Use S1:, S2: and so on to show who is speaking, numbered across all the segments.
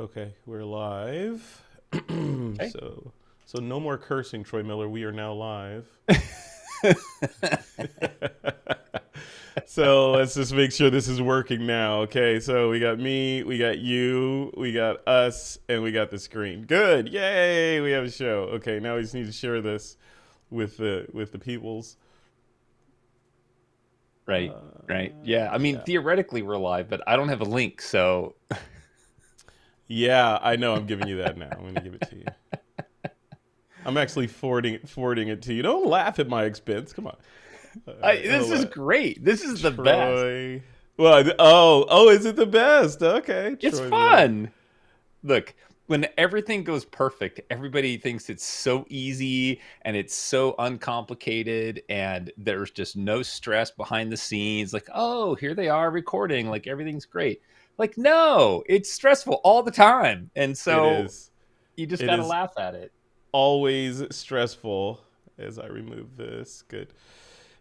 S1: Okay, we're live.
S2: Okay.
S1: So no more cursing, Troy Miller. We are now live. So let's just make sure this is working now. Okay, so we got me, we got you, we got us, and we got the screen. Good, yay! We have a show. Okay, now we just need to share this with the peoples.
S2: Right. Right. Yeah. I mean,
S1: Yeah,
S2: theoretically we're live, but I don't have a link, so
S1: yeah. I know. I'm giving you that now. I'm gonna give it to you. I'm actually forwarding it to you. Don't laugh at my expense. Come on.
S2: this is great. This is the best.
S1: Troy. Well, oh, is it the best? Okay,
S2: It's
S1: Troy Miller.
S2: fun. Look, when everything goes perfect, everybody thinks it's so easy and it's so uncomplicated and there's just no stress behind the scenes. Like, oh, here they are recording, like everything's great. Like, no, it's stressful all the time. And
S1: It
S2: so
S1: is.
S2: you just
S1: It
S2: got to
S1: is
S2: laugh at it.
S1: always stressful. As I remove this, good.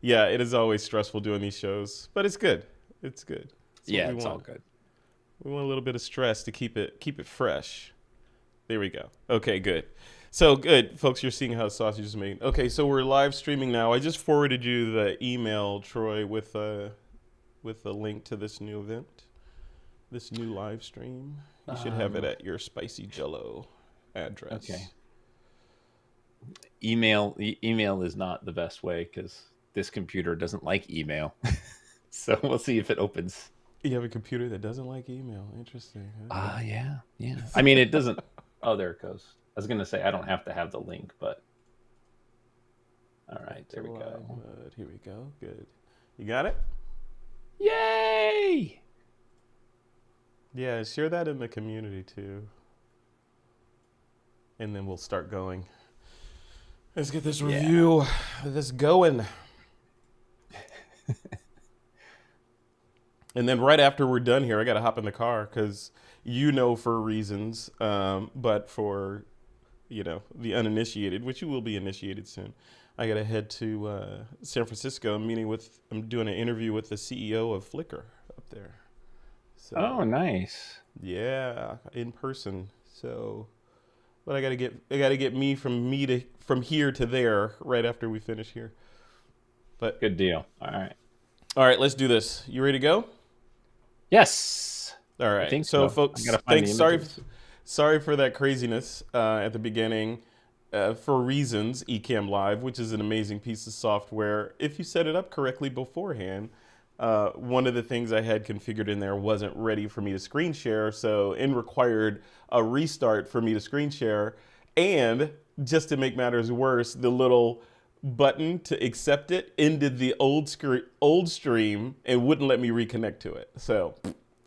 S1: Yeah, it is always stressful doing these shows, but it's good. It's good. It's what
S2: Yeah,
S1: we
S2: it's all
S1: want.
S2: good.
S1: We want a little bit of stress to keep it fresh. There we go. Okay, good. So good, folks. You're seeing how sausage is made. Okay, so we're live streaming now. I just forwarded you the email, Troy, with a link to this new event, this new live stream. You should have it
S2: Um,
S1: at your Spicy Jello
S2: okay.
S1: address.
S2: Email is not the best way because this computer doesn't like email. So we'll see if it opens.
S1: You have a computer that doesn't like email. Interesting. Okay.
S2: Yeah. I mean, it doesn't. Oh, there it goes. I was gonna say I don't have to have the link, but all right, there we
S1: Live
S2: go.
S1: mode. Here we go. Good. You got it?
S2: Yay!
S1: Yeah. Share that in the community too, and then we'll start going. Let's get this
S2: Yeah.
S1: review, this going. And then right after we're done here, I got to hop in the car because for reasons, but for the uninitiated, which you will be initiated soon, I got to head to San Francisco. I'm doing an interview with the CEO of Flickr up there.
S2: Oh,
S1: So
S2: nice.
S1: yeah, in person. So, but I got to get from here to there right after we finish here. But
S2: Good deal. All right.
S1: all right, let's do this. You ready to go?
S2: Yes,
S1: All
S2: I
S1: right.
S2: think
S1: So,
S2: so. I
S1: folks,
S2: gotta find the
S1: thanks. Sorry,
S2: images.
S1: sorry for that craziness at the beginning. For reasons, Ecamm Live, which is an amazing piece of software, if you set it up correctly beforehand. One of the things I had configured in there wasn't ready for me to screen share, so it required a restart for me to screen share. And just to make matters worse, the little button to accept it ended the old stream and wouldn't let me reconnect to it. So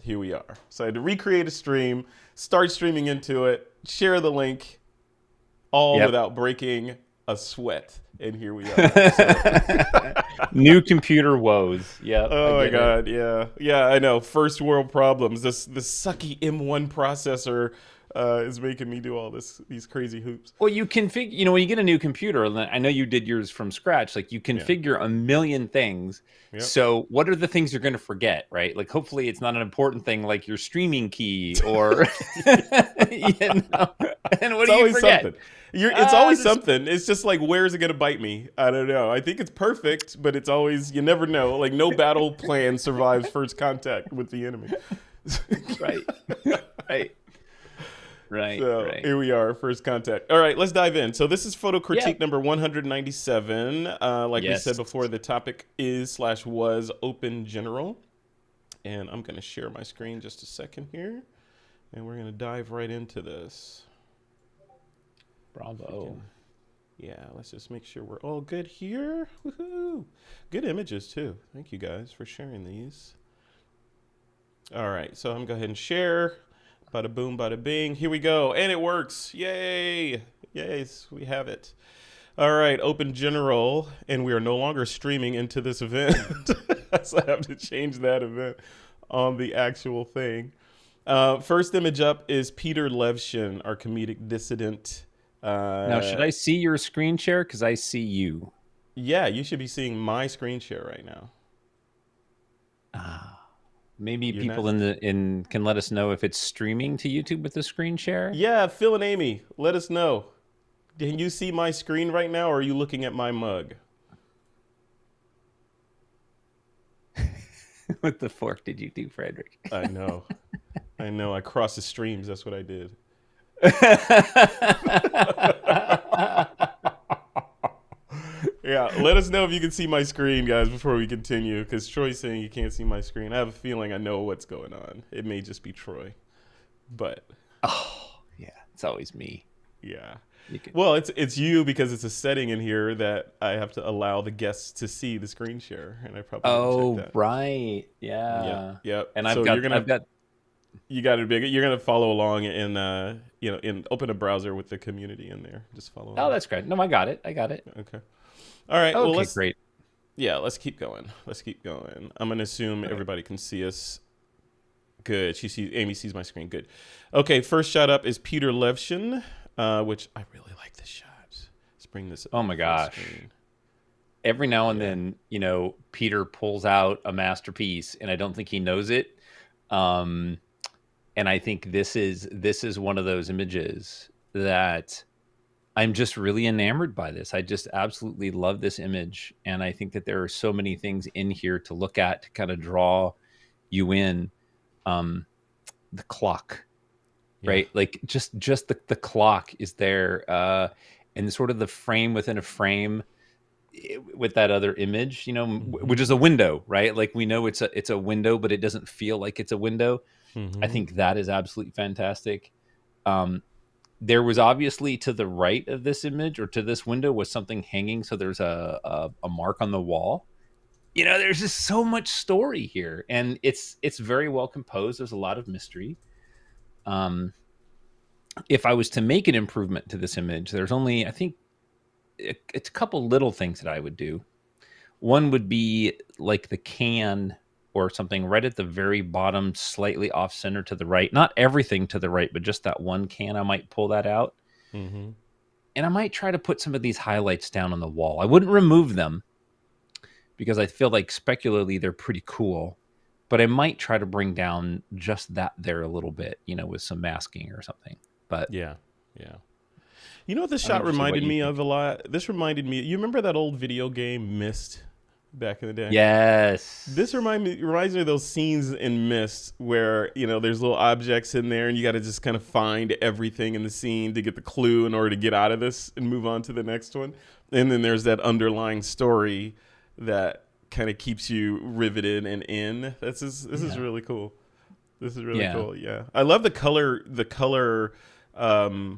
S1: here we are. So I had to recreate a stream, start streaming into it, share the link, all
S2: Yep.
S1: without breaking a sweat. And here we are. So
S2: New computer woes. Yep, I
S1: oh my
S2: get it.
S1: god, yeah, I know. First world problems. This sucky M1 processor is making me do all these crazy hoops.
S2: Well, you configure, when you get a new computer, and I know you did yours from scratch, like you
S1: Yeah.
S2: configure a million things.
S1: Yep.
S2: So, what are the things you're going to forget, right? Like, hopefully, it's not an important thing like your streaming key or, and what
S1: It's
S2: do you
S1: always
S2: forget?
S1: something. It's always
S2: This,
S1: something. It's just like, where's it gonna bite me? I don't know. I think it's perfect, but it's always, you never know. Like, no battle plan survives first contact with the enemy.
S2: right, right,
S1: So
S2: right.
S1: here we are, first contact. All right, let's dive in. So this is photo
S2: Yeah.
S1: critique number 197. Like we said
S2: Yes.
S1: before, the topic is/was open general. And I'm going to share my screen just a second here. And we're going to dive right into this.
S2: Bravo.
S1: Yeah, let's just make sure we're all good here. Woohoo! Good images too. Thank you guys for sharing these. All right, so I'm going to go ahead and share. Bada boom, bada bing. Here we go. And it works. Yay. Yes, we have it. All right, open general. And we are no longer streaming into this event. So I have to change that event on the actual thing. First image up is Peter Levshin, our comedic dissident.
S2: Now, should I see your screen share? Because I see you.
S1: Yeah, you should be seeing my screen share right now.
S2: Maybe
S1: You're not.
S2: people in can let us know if it's streaming to YouTube with the screen share.
S1: Yeah, Phil and Amy, let us know. Can you see my screen right now, or are you looking at my mug?
S2: What the fork did you do, Frederick?
S1: I know. I know. I crossed the streams. That's what I did. Yeah, let us know if you can see my screen, guys, before we continue. Because Troy's saying you can't see my screen. I have a feeling I know what's going on. It may just be Troy, but
S2: Oh, yeah, it's always me.
S1: yeah.
S2: You can.
S1: Well, it's you because it's a setting in here that I have to allow the guests to see the screen share, and I probably didn't check
S2: Oh,
S1: that.
S2: right.
S1: Yep,
S2: Yeah.
S1: yep.
S2: And
S1: So
S2: I've got.
S1: you got it big. You're gonna follow along in in open a browser with the community in there. Just follow
S2: Oh,
S1: along.
S2: that's great. No, I got it. I got it.
S1: Okay. All right. Well,
S2: Okay, great.
S1: let's keep going. Let's keep going. I'm gonna assume
S2: All right.
S1: everybody can see us. Good. Amy sees my screen. Good. Okay. First shot up is Peter Levshin, which I really like this shot. Let's bring this up
S2: Oh my
S1: full
S2: gosh.
S1: screen.
S2: Every now and
S1: Yeah.
S2: then, Peter pulls out a masterpiece, and I don't think he knows it. Um, and I think this is one of those images that I'm just really enamored by this. I just absolutely love this image, and I think that there are so many things in here to look at to kind of draw you in. Um, the clock,
S1: Yeah.
S2: right? Like just the clock is there, and sort of the frame within a frame with that other image,
S1: Mm-hmm.
S2: which is a window, right? Like we know it's a window, but it doesn't feel like it's a window. I
S1: Mm-hmm.
S2: think that is absolutely fantastic. Um, there was obviously to the right of this image or to this window was something hanging, so there's a mark on the wall. There's just so much story here, and it's very well composed. There's a lot of mystery. Um, if I was to make an improvement to this image, there's only, I think, it's a couple little things that I would do. One would be like the can or something right at the very bottom, slightly off center to the right. Not everything to the right, but just that one can. I might pull that out.
S1: Mm-hmm.
S2: And I might try to put some of these highlights down on the wall. I wouldn't remove them because I feel like specularly they're pretty cool. But I might try to bring down just that there a little bit, with some masking or something. But
S1: Yeah. Yeah. You know what this
S2: I'm
S1: shot
S2: interested what
S1: reminded
S2: you
S1: me
S2: think.
S1: of a lot? This reminded me. You remember that old video game Myst back in the day? This
S2: Yes.
S1: reminds me of those scenes in Myst where there's little objects in there and you got to just kind of find everything in the scene to get the clue in order to get out of this and move on to the next one. And then there's that underlying story that kind of keeps you riveted and in. This is
S2: Yeah.
S1: really cool. This is really
S2: Yeah.
S1: cool. Yeah, I love the color. The color.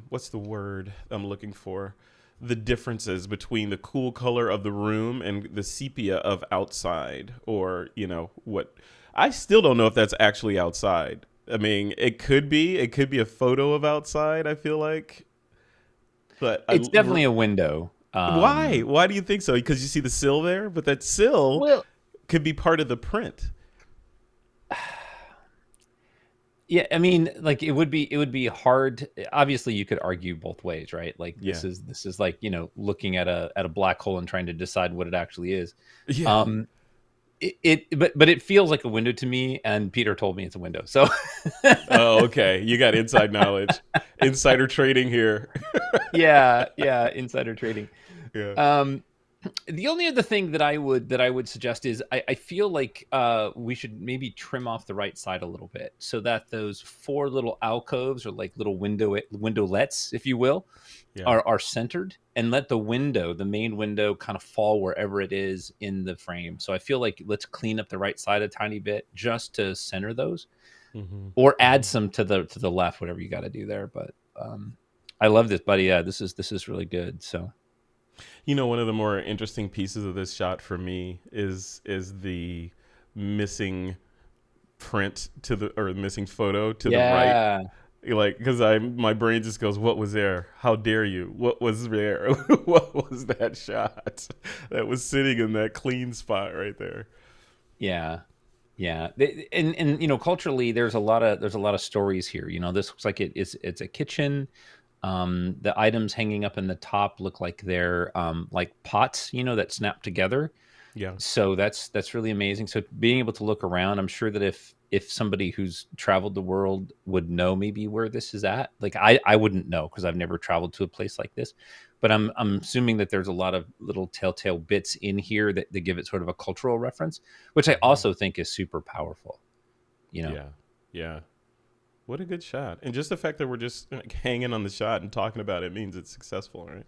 S1: What's the word I'm looking for? The differences between the cool color of the room and the sepia of outside, or what. I still don't know if that's actually outside. I mean, it could be. It could be a photo of outside. I feel like, but
S2: It's definitely a window.
S1: why? Why do you think so? Because you see the sill there, but that sill
S2: Well,
S1: could be part of the print.
S2: yeah, I mean, like it would be hard. Obviously, you could argue both ways, right? Like
S1: Yeah.
S2: this is like, looking at a black hole and trying to decide what it actually is.
S1: Yeah.
S2: Um but it feels like a window to me, and Peter told me it's a window. So
S1: Oh, okay. You got inside knowledge, insider trading here.
S2: yeah, insider trading.
S1: Yeah.
S2: Um the only other thing that I would suggest is I feel like we should maybe trim off the right side a little bit so that those four little alcoves or like little windowlets, if you will,
S1: Yeah.
S2: are centered, and let the main window kind of fall wherever it is in the frame. So I feel like let's clean up the right side a tiny bit just to center those,
S1: Mm-hmm.
S2: or
S1: Mm-hmm.
S2: add some to the left, whatever you got to do there. But I love this, buddy. Yeah, this is really good. So
S1: One of the more interesting pieces of this shot for me is the missing print or missing photo to the right.
S2: yeah,
S1: Like, because my brain just goes, "What was there? How dare you? What was there? What was that shot that was sitting in that clean spot right there?"
S2: yeah. Yeah, and culturally, there's a lot of stories here. This looks like it's a kitchen. The items hanging up in the top look like they're like pots, that snap together.
S1: Yeah.
S2: So that's really amazing. So being able to look around, I'm sure that if somebody who's traveled the world would know maybe where this is at. Like I wouldn't know because I've never traveled to a place like this, but I'm assuming that there's a lot of little telltale bits in here that give it sort of a cultural reference, which I
S1: Hmm.
S2: also think is super powerful. You know.
S1: Yeah. Yeah. What a good shot. And just the fact that we're just like, hanging on the shot and talking about it means it's successful, right?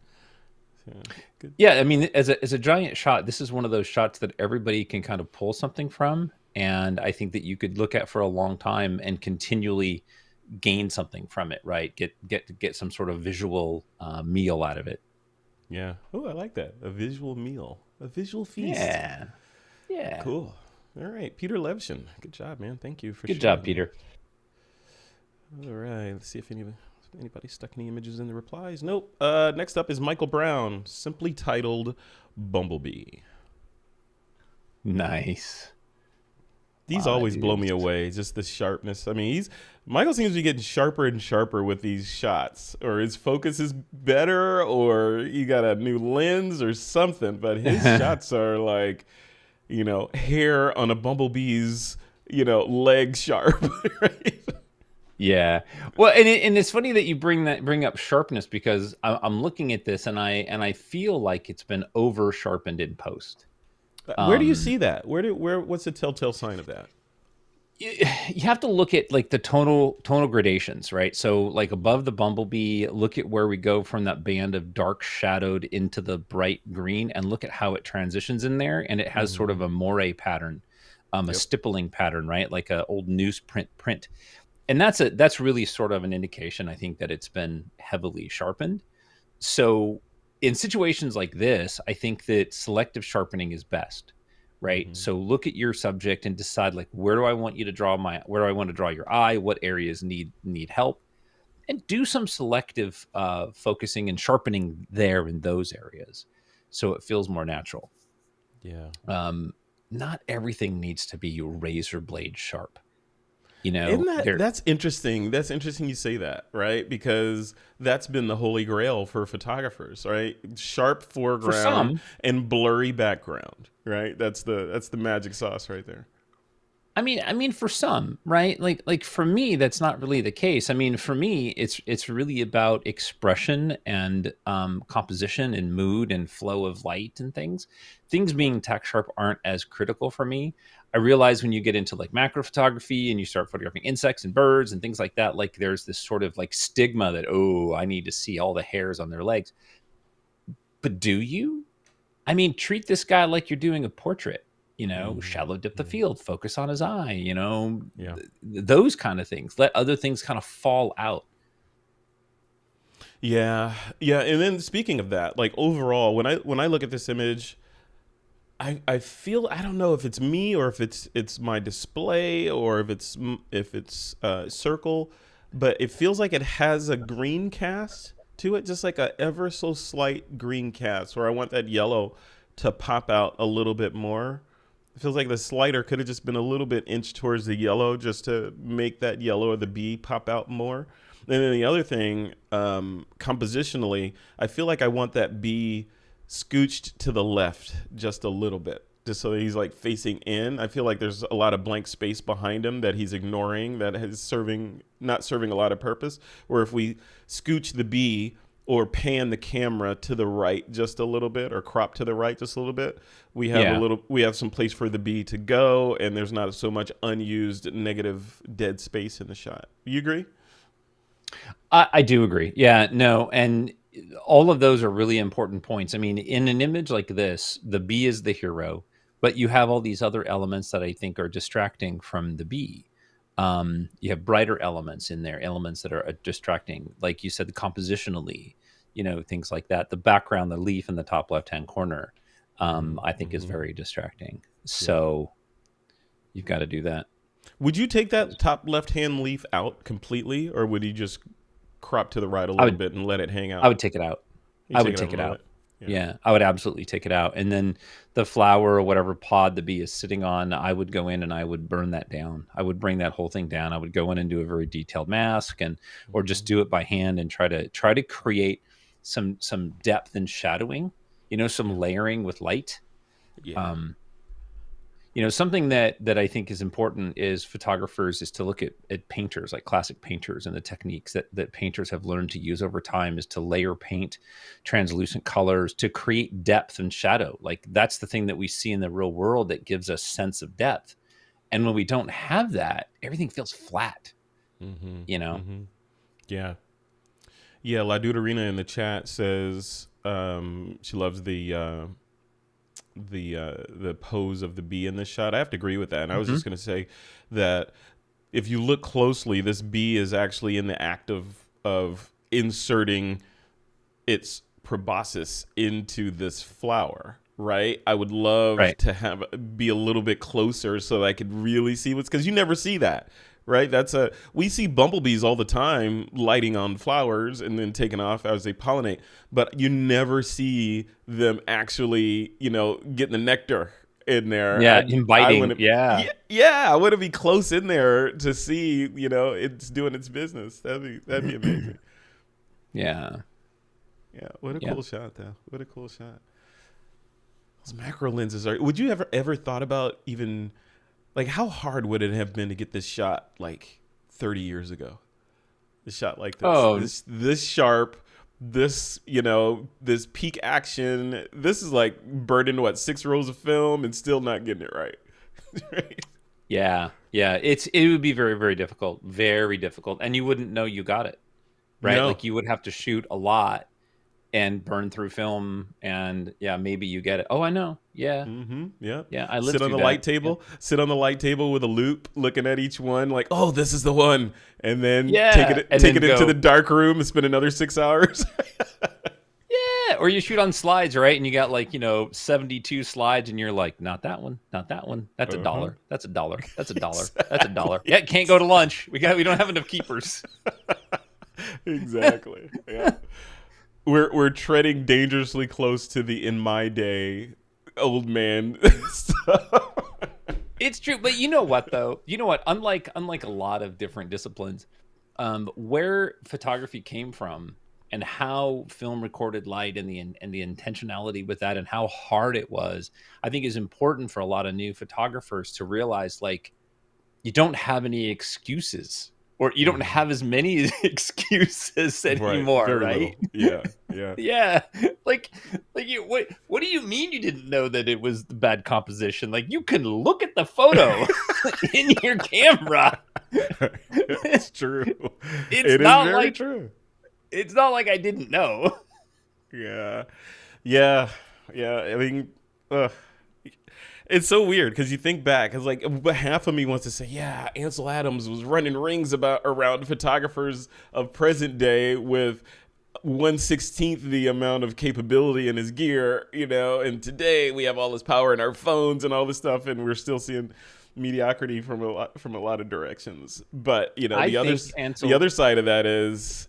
S1: Yeah. Good.
S2: Yeah, I mean, as a giant shot, this is one of those shots that everybody can kind of pull something from, and I think that you could look at for a long time and continually gain something from it, right? Get some sort of visual meal out of it.
S1: Yeah. Oh, I like that. A visual meal, a visual feast.
S2: Yeah, yeah.
S1: Cool. All right. Peter Levshin. Good job, man. Thank you for
S2: Good job,
S1: sharing that.
S2: Peter.
S1: All right. Let's see if anybody stuck any images in the replies. Nope. Next up is Michael Brown, simply titled Bumblebee.
S2: Nice.
S1: These
S2: Wow, that
S1: always
S2: dude
S1: blow
S2: is
S1: me away. Just the sharpness. I mean, Michael seems to be getting sharper and sharper with these shots, or his focus is better, or you got a new lens or something. But his shots are like, hair on a bumblebee's, leg sharp. Right?
S2: Yeah. Well, and it's funny that you bring up sharpness because I'm looking at this and I feel like it's been over sharpened in post.
S1: Where do you
S2: Um,
S1: see that? What's the telltale sign of that?
S2: you have to look at like the tonal gradations, right? So like above the bumblebee, look at where we go from that band of dark shadowed into the bright green, and look at how it transitions in there, and it has sort
S1: Mm-hmm.
S2: of a moire pattern, a
S1: Yep.
S2: stippling pattern, right? Like a old newsprint print. And that's really sort of an indication, I think, that it's been heavily sharpened. So in situations like this, I think that selective sharpening is best, right?
S1: Mm-hmm.
S2: So look at your subject and decide, like, where do I want you to draw where do I want to draw your eye? What areas need help? And do some selective focusing and sharpening there in those areas, so it feels more natural.
S1: Yeah.
S2: Um, Not everything needs to be razor blade sharp. You
S1: Isn't
S2: know,
S1: that
S2: there
S1: that's interesting? That's interesting you say that, right? Because that's been the holy grail for photographers, right? Sharp
S2: for
S1: foreground
S2: some.
S1: and blurry background, right? That's the magic sauce right there.
S2: I mean, for some, right? Like for me, that's not really the case. I mean, for me, it's really about expression and composition and mood and flow of light and things. Things being tack sharp aren't as critical for me. I realize when you get into like macro photography and you start photographing insects and birds and things like that, like there's this sort of like stigma that, oh, I need to see all the hairs on their legs. But do you? I mean, treat this guy like you're doing a portrait,
S1: Mm-hmm.
S2: shallow depth of
S1: Mm-hmm.
S2: field, focus on his eye,
S1: Yeah.
S2: those kind of things. Let other things kind of fall out.
S1: Yeah. Yeah. And then speaking of that, like overall, when I look at this image, I feel I don't know if it's me or if it's my display or if it's circle, but it feels like it has a green cast to it, just like a ever so slight green cast where I want that yellow to pop out a little bit more. It feels like the slider could have just been a little bit inch towards the yellow just to make that yellow of the bee pop out more. And then the other thing, compositionally, I feel like I want that bee scooched to the left just a little bit, just so that he's like facing in. I feel like there's a lot of blank space behind him that he's ignoring that is not serving a lot of purpose. Or if we scooch the bee or pan the camera to the right just a little bit or crop to the right just a little bit,
S2: Yeah,
S1: we have some place for the bee to go, and there's not so much unused negative dead space in the shot. You agree?
S2: I do agree. Yeah, no, and all of those are really important points. I mean, in an image like this, the bee is the hero, but you have all these other elements that I think are distracting from the bee. You have brighter elements in there, elements that are distracting, like you said, compositionally, things like that. The background, the leaf in the top left hand corner,
S1: Mm-hmm.
S2: I think is
S1: Mm-hmm.
S2: very distracting.
S1: Yeah.
S2: So you've got to do that.
S1: Would you take that top left hand leaf out completely, or would you just crop to the right a
S2: I
S1: little
S2: would
S1: bit and let it hang
S2: I
S1: out?
S2: would take it out.
S1: You
S2: I
S1: take
S2: would
S1: it out
S2: take
S1: a
S2: it
S1: little
S2: out.
S1: bit. Yeah.
S2: Yeah, I would absolutely take it out. And then the flower or whatever pod the bee is sitting on, I would go in and I would burn that down. I would bring that whole thing down. I would go in and do a very detailed mask, and or just
S1: Hmm.
S2: do it by hand and try to create some depth and shadowing, some
S1: Yeah.
S2: layering with light.
S1: Yeah.
S2: Um, something that I think is important is photographers is to look at painters, like classic painters, and the techniques that painters have learned to use over time is to layer paint, translucent colors to create depth and shadow. Like that's the thing that we see in the real world that gives us sense of depth. And when we don't have that, everything feels flat,
S1: Yeah. Yeah. La Duderina in the chat says she loves the pose of the bee in this shot. I have to agree with that. And I was just going to say that if you look closely, this bee is actually in the act of inserting its proboscis into this flower. Right. I would love to be a little bit closer so that I could really see because you never see that. Right. We see bumblebees all the time lighting on flowers and then taking off as they pollinate. But you never see them actually, getting the nectar in there.
S2: Yeah. Biting. Yeah.
S1: Yeah. I want to be close in there to see, it's doing its business. That'd be amazing.
S2: Yeah.
S1: Yeah. What a cool shot, though. What a cool shot. Those macro lenses would you ever thought about even like how hard would it have been to get this shot like 30 years ago? The shot like this.
S2: Oh,
S1: this sharp, this, this peak action. This is like burned into 6 rolls of film and still not getting it right. Right?
S2: Yeah. Yeah. It would be very, very difficult. Very difficult. And you wouldn't know you got it. Right.
S1: No.
S2: Like you would have to shoot a lot and burn through film, and maybe you get it. Oh, I know. Yeah.
S1: Yeah.
S2: Yeah. I lived
S1: sit on the light table. Yeah. Sit on the light table with a loop, looking at each one, like, oh, this is the one, and then take it into the dark room and spend another 6 hours.
S2: Yeah. Or you shoot on slides, right? And you got 72 slides, and you're like, not that one, not that one. That's $1. That's $1. That's $1. Exactly. That's $1. Yeah. Can't go to lunch. We don't have enough keepers.
S1: Exactly. Yeah. We're treading dangerously close to the in my day old man stuff.
S2: It's true, but you know what though? You know what? Unlike a lot of different disciplines, where photography came from and how film recorded light and the intentionality with that and how hard it was, I think is important for a lot of new photographers to realize you don't have any excuses. Or you don't have as many excuses anymore, right?
S1: Yeah, yeah,
S2: yeah. What do you mean you didn't know that it was bad composition? Like you can look at the photo in your camera.
S1: It's true.
S2: It not very true. It's not like I didn't know.
S1: Yeah. I mean, it's so weird because you think back, because half of me wants to say, yeah, Ansel Adams was running rings around photographers of present day with 1/16 the amount of capability in his gear, and today we have all this power in our phones and all this stuff, and we're still seeing mediocrity from a lot of directions. But the other side of that is,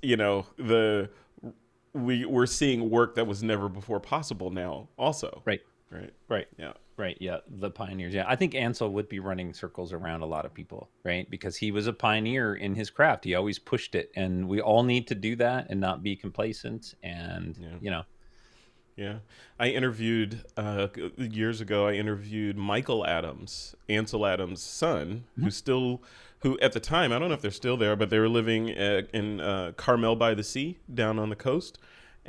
S1: we're seeing work that was never before possible now also.
S2: Right.
S1: Yeah.
S2: Right. Yeah. The pioneers. Yeah. I think Ansel would be running circles around a lot of people, right? Because he was a pioneer in his craft. He always pushed it. And we all need to do that and not be complacent. And,
S1: Yeah. I interviewed, years ago, Michael Adams, Ansel Adams' son, who at the time, I don't know if they're still there, but they were living in Carmel by the Sea down on the coast.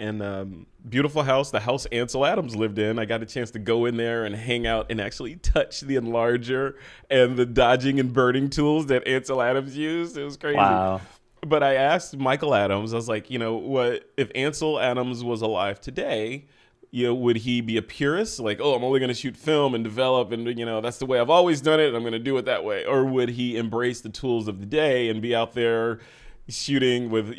S1: And beautiful house, the house Ansel Adams lived in. I got a chance to go in there and hang out and actually touch the enlarger and the dodging and burning tools that Ansel Adams used. It was crazy.
S2: Wow.
S1: But I asked Michael Adams, I was like, what if Ansel Adams was alive today, would he be a purist? Like, oh, I'm only going to shoot film and develop and, that's the way I've always done it. And I'm going to do it that way. Or would he embrace the tools of the day and be out there shooting with,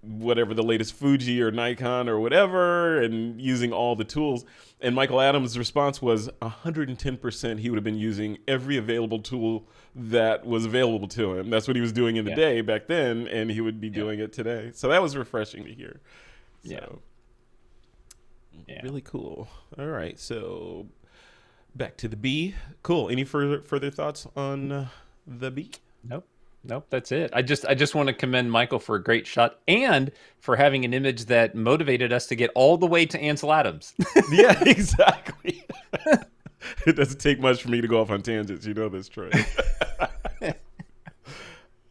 S1: whatever the latest Fuji or Nikon or whatever, and using all the tools? And Michael Adams' response was 110% he would have been using every available tool that was available to him. That's what he was doing in the day back then, and he would be doing it today. So that was refreshing to hear. So, really cool. All right, so back to the bee. Cool. Any further thoughts on the bee?
S2: Nope, that's it. I just want to commend Michael for a great shot and for having an image that motivated us to get all the way to Ansel Adams.
S1: Yeah, exactly. It doesn't take much for me to go off on tangents. You know this, Troy.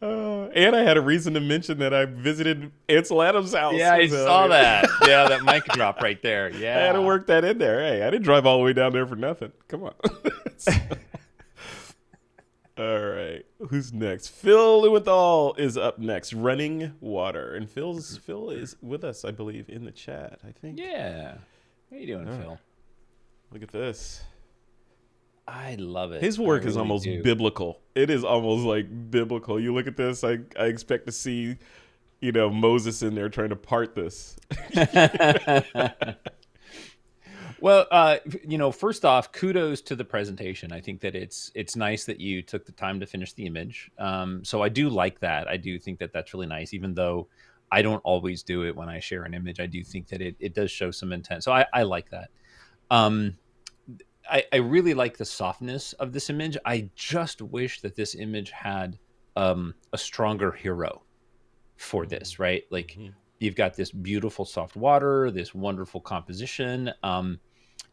S1: And I had a reason to mention that I visited Ansel Adams' house.
S2: Yeah, I
S1: So,
S2: saw
S1: yeah.
S2: that. Yeah, that mic drop right there.
S1: I had to
S2: Yeah.
S1: work that in there. Hey, I didn't drive all the way down there for nothing. Come on. All right. Who's next? Phil Lewenthal is up next. Running Water. And Phil is with us, I believe, in the chat, I think.
S2: Yeah. How you doing, Phil?
S1: Look at this.
S2: I love it.
S1: His work
S2: I
S1: is
S2: really
S1: almost
S2: do.
S1: biblical. It is almost like biblical. You look at this, I expect to see, Moses in there trying to part this.
S2: Well, first off, kudos to the presentation. I think that it's nice that you took the time to finish the image. So I do like that. I do think that that's really nice, even though I don't always do it when I share an image. I do think that it does show some intent. So I like that. Um, I really like the softness of this image. I just wish that this image had a stronger hero for this, right? Like
S1: Mhm.
S2: you've got this beautiful soft water, this wonderful composition.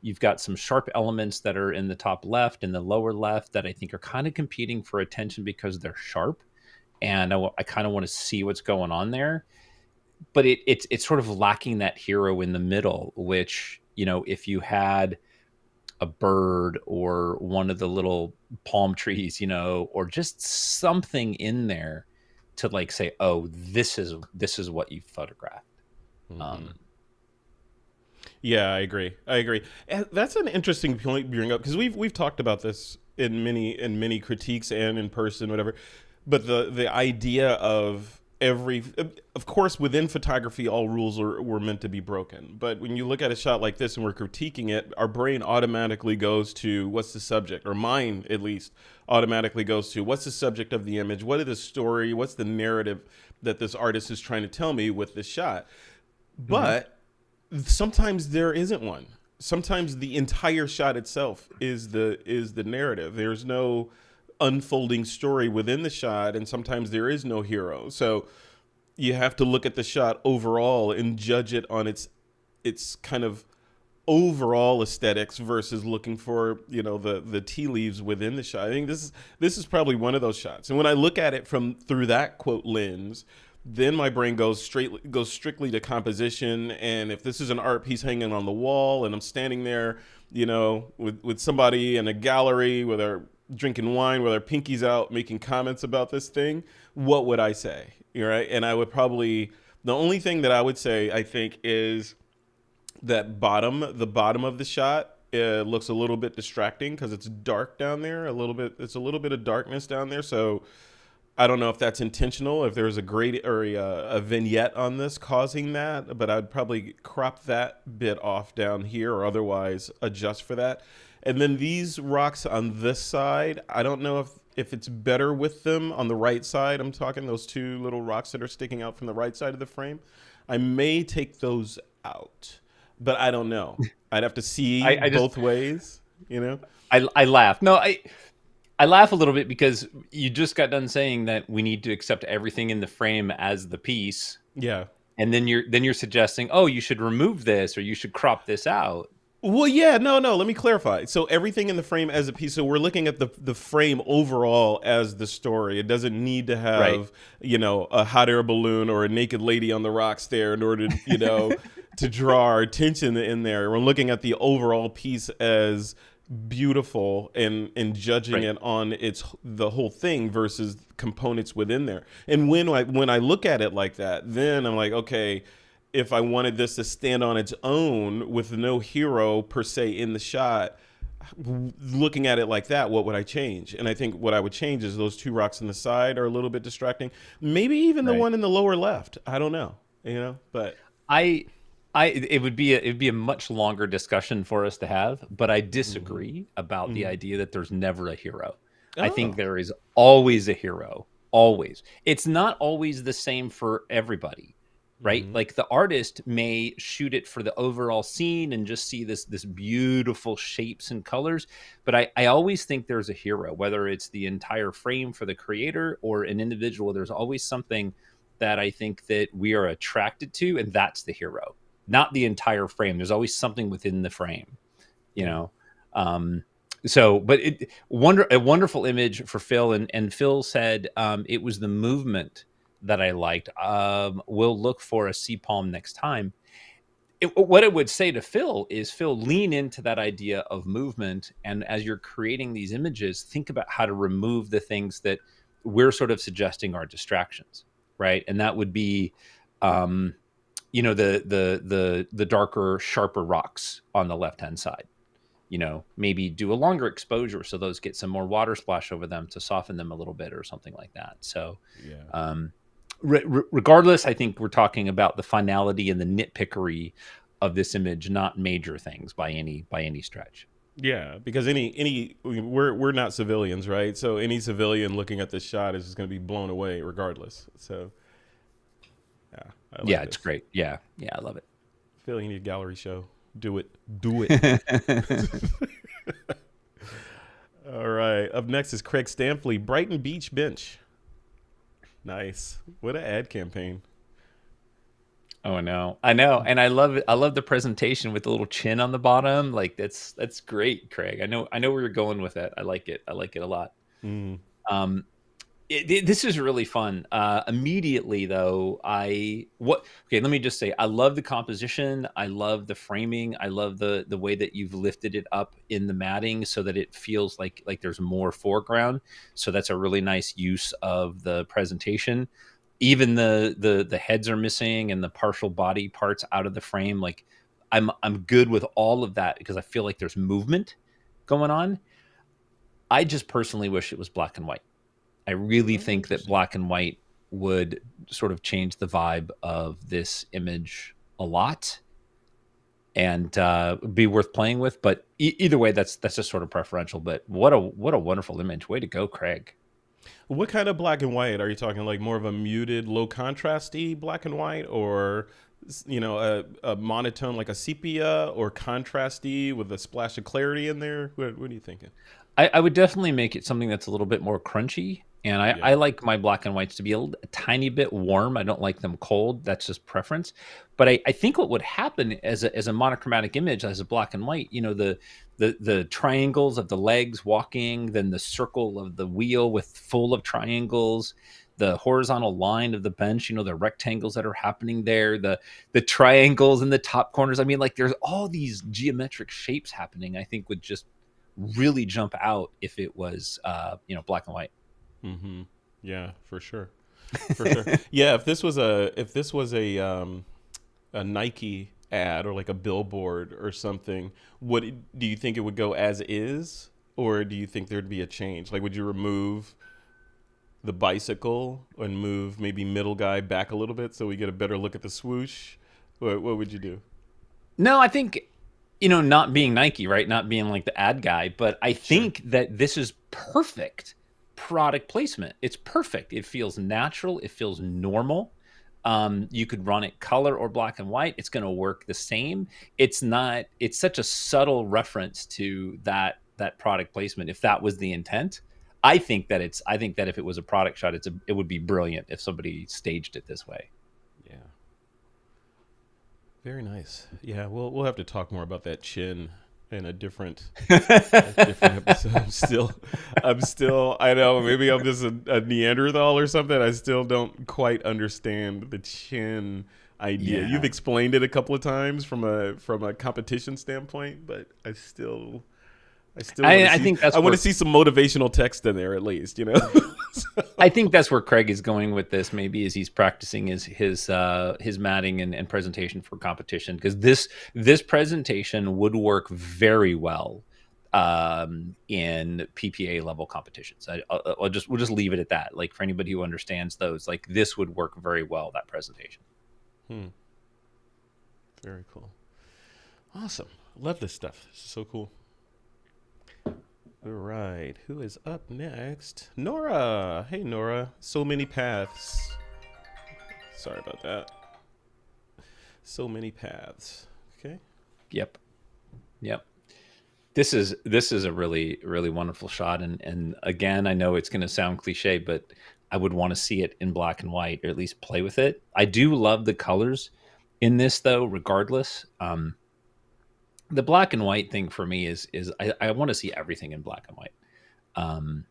S2: You've got some sharp elements that are in the top left and the lower left that I think are kind of competing for attention because they're sharp. And I kind of want to see what's going on there. But it's sort of lacking that hero in the middle, which, if you had a bird or one of the little palm trees, or just something in there to like say, oh, this is what you photographed.
S1: Mhm. Yeah, I agree. And that's an interesting point you bring up because we've talked about this in many critiques and in person, whatever. But the idea of of course, within photography, all rules were meant to be broken. But when you look at a shot like this and we're critiquing it, our brain automatically goes to what's the subject, or mine at least automatically goes to what's the subject of the image, what is the story, what's the narrative that this artist is trying to tell me with this shot.
S2: Mm-hmm.
S1: But sometimes there isn't one. Sometimes the entire shot itself is the narrative. There's no unfolding story within the shot, and sometimes there is no hero. So you have to look at the shot overall and judge it on its kind of overall aesthetics versus looking for the tea leaves within the shot. I think this is probably one of those shots. And when I look at it from through that quote lens, then my brain goes strictly to composition. And if this is an art piece hanging on the wall and I'm standing there, with somebody in a gallery where they're drinking wine, with their pinkies out, making comments about this thing, what would I say? Right? And I would probably, the only thing that I would say, I think, is the bottom of the shot looks a little bit distracting because it's dark down there. It's a little bit of darkness down there. So I don't know if that's intentional, if there's a grade or a vignette on this causing that, but I'd probably crop that bit off down here or otherwise adjust for that. And then these rocks on this side, I don't know if it's better with them on the right side. I'm talking those two little rocks that are sticking out from the right side of the frame. I may take those out, but I don't know. I'd have to see
S2: I just
S1: both ways.
S2: I laugh. No, I laugh a little bit because you just got done saying that we need to accept everything in the frame as the piece,
S1: Yeah.
S2: and then you're suggesting, oh, you should remove this or you should crop this out.
S1: Well, yeah, no. Let me clarify. So everything in the frame as a piece. So we're looking at the frame overall as the story. It doesn't need to
S2: Right.
S1: have a hot air balloon or a naked lady on the rocks there in order to to draw our attention in there. We're looking at the overall piece as beautiful and judging
S2: Right.
S1: it on the whole thing versus components within there. And when I look at it like that, then I'm like, okay, if I wanted this to stand on its own with no hero per se in the shot, looking at it like that, what would I change? And I think what I would change is those two rocks on the side are a little bit distracting. Maybe even the
S2: Right.
S1: one in the lower left. I don't know. But
S2: I it'd be a much longer discussion for us to have, but I
S1: mhm,
S2: disagree about the
S1: mhm.
S2: idea that there's never a hero. I think
S1: Oh.
S2: there is always a hero. Always. It's not always the same for everybody, right?
S1: Mhm.
S2: Like the artist may shoot it for the overall scene and just see this beautiful shapes and colors, but I always think there's a hero, whether it's the entire frame for the creator or an individual. There's always something that I think that we are attracted to, and that's the hero, not the entire frame. There's always something within the frame, you
S1: Yeah.
S2: know. Um, So, but a wonderful image for Phil, and Phil said it was the movement that I liked. We'll look for a sea palm next time. What I would say to Phil is, Phil, lean into that idea of movement, and as you're creating these images, think about how to remove the things that we're sort of suggesting are distractions, right? And that would be, um, the darker, sharper rocks on the left hand side. Maybe do a longer exposure so those get some more water splash over them to soften them a little bit or something like that. So,
S1: Yeah.
S2: regardless, I think we're talking about the finality and the nitpickery of this image, not major things by any stretch.
S1: Yeah, because we're not civilians, right? So any civilian looking at this shot is just going to be blown away regardless. So yeah, I like
S2: It's
S1: this.
S2: great. Yeah, I love it.
S1: Phil, you need a gallery show. Do it. All right. Up next is Craig Stampley, Brighton Beach Bench. Nice. What an ad campaign.
S2: Oh, I know, and I love it. I love the presentation with the little chin on the bottom. Like that's great, Craig. I know where you're going with it. I like it. I like it a lot.
S1: Mm.
S2: This is really fun. Immediately though, okay, let me just say, I love the composition. I love the framing. I love the way that you've lifted it up in the matting so that it feels like there's more foreground. So that's a really nice use of the presentation. Even the heads are missing and the partial body parts out of the frame. Like I'm good with all of that because I feel like there's movement going on. I just personally wish it was black and white. I really think that black and white would sort of change the vibe of this image a lot and be worth playing with. But either way, that's just sort of preferential. But what a wonderful image. Way to go, Craig.
S1: What kind of black and white are you talking? Like more of a muted, low contrasty black and white, or a monotone like a sepia, or contrasty with a splash of clarity in there? What are you thinking?
S2: I would definitely make it something that's a little bit more crunchy. And I like my black and whites to be a tiny bit warm. I don't like them cold. That's just preference. But I think what would happen as a monochromatic image, as a black and white, the triangles of the legs walking, then the circle of the wheel with full of triangles, the horizontal line of the bench, the rectangles that are happening there, the triangles in the top corners. I mean, like there's all these geometric shapes happening, I think would just really jump out if it was, black and white.
S1: Mm-hmm. Yeah, for sure. For sure. Yeah, if this was a Nike ad or like a billboard or something, do you think it would go as is, or do you think there'd be a change? Like, would you remove the bicycle and move maybe middle guy back a little bit so we get a better look at the swoosh? What would you do?
S2: No, I think, not being Nike, right? Not being like the ad guy, but I think that this is perfect product placement. It's perfect. It feels natural. It feels normal. You could run it color or black and white. It's going to work the same. It's such a subtle reference to that product placement. If that was the intent, I think that if it was a product shot, it would be brilliant if somebody staged it this way.
S1: Yeah. Very nice. Yeah, we'll have to talk more about that chin in a different episode. I'm still. I know maybe I'm just a Neanderthal or something. I still don't quite understand the chin idea.
S2: Yeah.
S1: You've explained it a couple of times from a competition standpoint, but I still.
S2: I think
S1: I want to see some motivational text in there at least.
S2: I think that's where Craig is going with this. Maybe as he's practicing his matting and presentation for competition, because this presentation would work very well in PPA level competitions. We'll just leave it at that. Like for anybody who understands those, like this would work very well, that presentation.
S1: Very cool. Awesome. Love this stuff. This is so cool. All right. Who is up next? Nora. Hey, Nora. So Many Paths. Sorry about that. So Many Paths. Okay.
S2: Yep. This is a really, really wonderful shot. And again, I know it's going to sound cliche, but I would want to see it in black and white, or at least play with it. I do love the colors in this though, regardless. The black and white thing for me is I want to see everything in black and white. Um,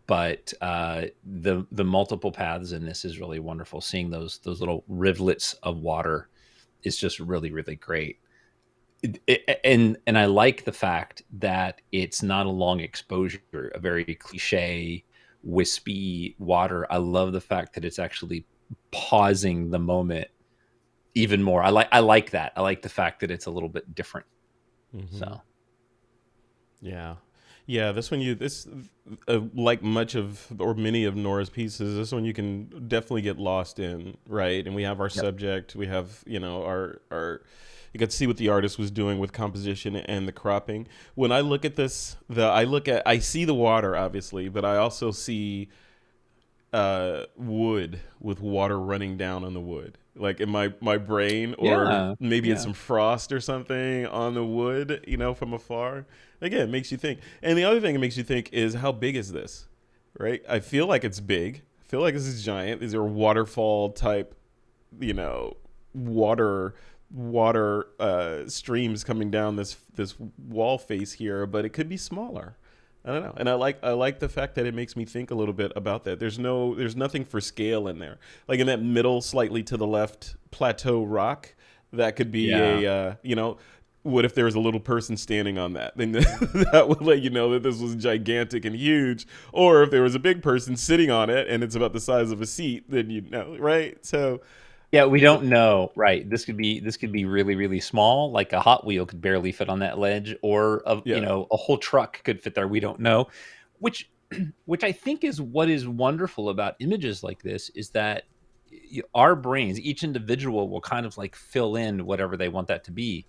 S2: but the multiple paths in this is really wonderful. Seeing those little rivulets of water is just really really great. And I like the fact that it's not a long exposure, a very cliche, wispy water. I love the fact that it's actually pausing the moment even more. I like that. I like the fact that it's a little bit different.
S1: Hmm.
S2: So
S1: Yeah. Yeah, this like much of or many of Nora's pieces, this one you can definitely get lost in, right? And we have our
S2: yep.
S1: subject, we have, our you got to see what the artist was doing with composition and the cropping. When I look at this, I see the water obviously, but I also see wood with water running down on the wood, like in my brain, or
S2: Yeah.
S1: maybe it's
S2: Yeah.
S1: some frost or something on the wood, from afar. Again, it makes you think. And the other thing it makes you think is, how big is this? Right? I feel like it's big. I feel like this is giant. These are waterfall type, you know, water water streams coming down this wall face here, but it could be smaller. I don't know, and I like the fact that it makes me think a little bit about that. There's nothing for scale in there. Like in that middle, slightly to the left plateau rock, that could be
S2: Yeah.
S1: what if there was a little person standing on that? Then that would let you know that this was gigantic and huge. Or if there was a big person sitting on it and it's about the size of a seat, then you know, right? So,
S2: Yeah, we don't know. Right. This could be really, really small, like a Hot Wheel could barely fit on that ledge, or
S1: yeah,
S2: a whole truck could fit there. We don't know. Which which I think is what is wonderful about images like this is that our brains, each individual will kind of like fill in whatever they want that to be.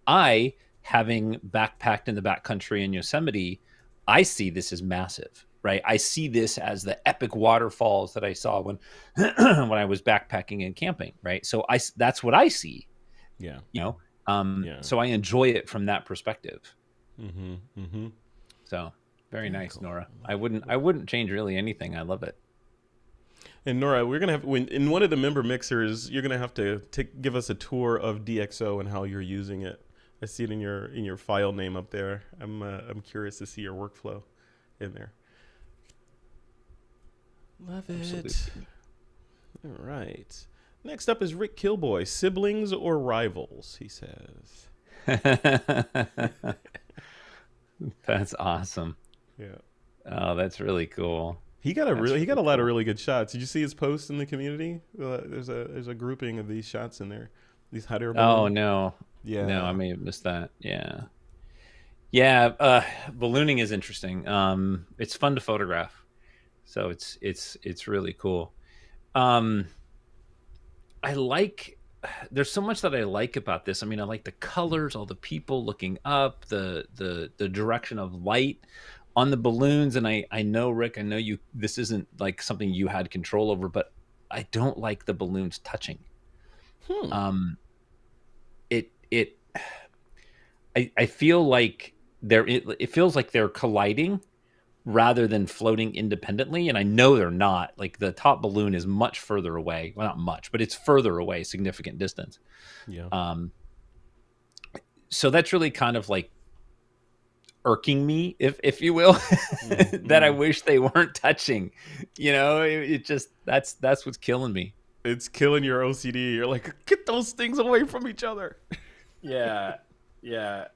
S2: I, having backpacked in the backcountry in Yosemite, I see this as massive, right? I see this as the epic waterfalls that I saw when when I was backpacking and camping, right? So that's what I see,
S1: yeah,
S2: you know.
S1: yeah.
S2: So I enjoy it from that perspective.
S1: Mm-hmm. Mm-hmm.
S2: So very
S1: Very
S2: nice,
S1: cool.
S2: Nora.
S1: I
S2: I
S1: like it.
S2: wouldn't I
S1: Cool.
S2: wouldn't change really anything. I love it.
S1: And Nora, we're gonna have when in one of the member mixers, you're gonna have to give us a tour of DxO and how you're using it. I see it in your file name up there. I'm curious to see your workflow in there. Love it.
S2: Absolutely.
S1: All right. Next up is Rick Kilboy. Siblings or rivals? He says.
S2: That's awesome.
S1: Yeah.
S2: Oh, that's really cool. That's
S1: He got
S2: really
S1: a lot of
S2: cool.
S1: really good shots. Did you see his posts in the community? There's a grouping of these shots in there. These hot air
S2: Oh
S1: balloon.
S2: no. No, I
S1: Yeah.
S2: may have missed that. Yeah. Yeah, ballooning is interesting. It's fun to photograph. So it's really cool. Um I like there's so much that I like about this. I mean, I like the colors, all the people looking up, the direction of light on the balloons. And I know, Rick, I know you this isn't like something you had control over, but I don't like the balloons touching.
S1: Hmm.
S2: Um it I feel like it feels like they're colliding rather than floating independently. And I know they're not. Like the top balloon is much further away. Well, not much, but it's further away, significant distance.
S1: Yeah.
S2: Um, so that's really kind of like irking me, if you will, that I
S1: Mm-hmm.
S2: wish they weren't touching. It just that's what's killing me.
S1: It's killing your OCD. You're like, get those things away from each other.
S2: Yeah, yeah,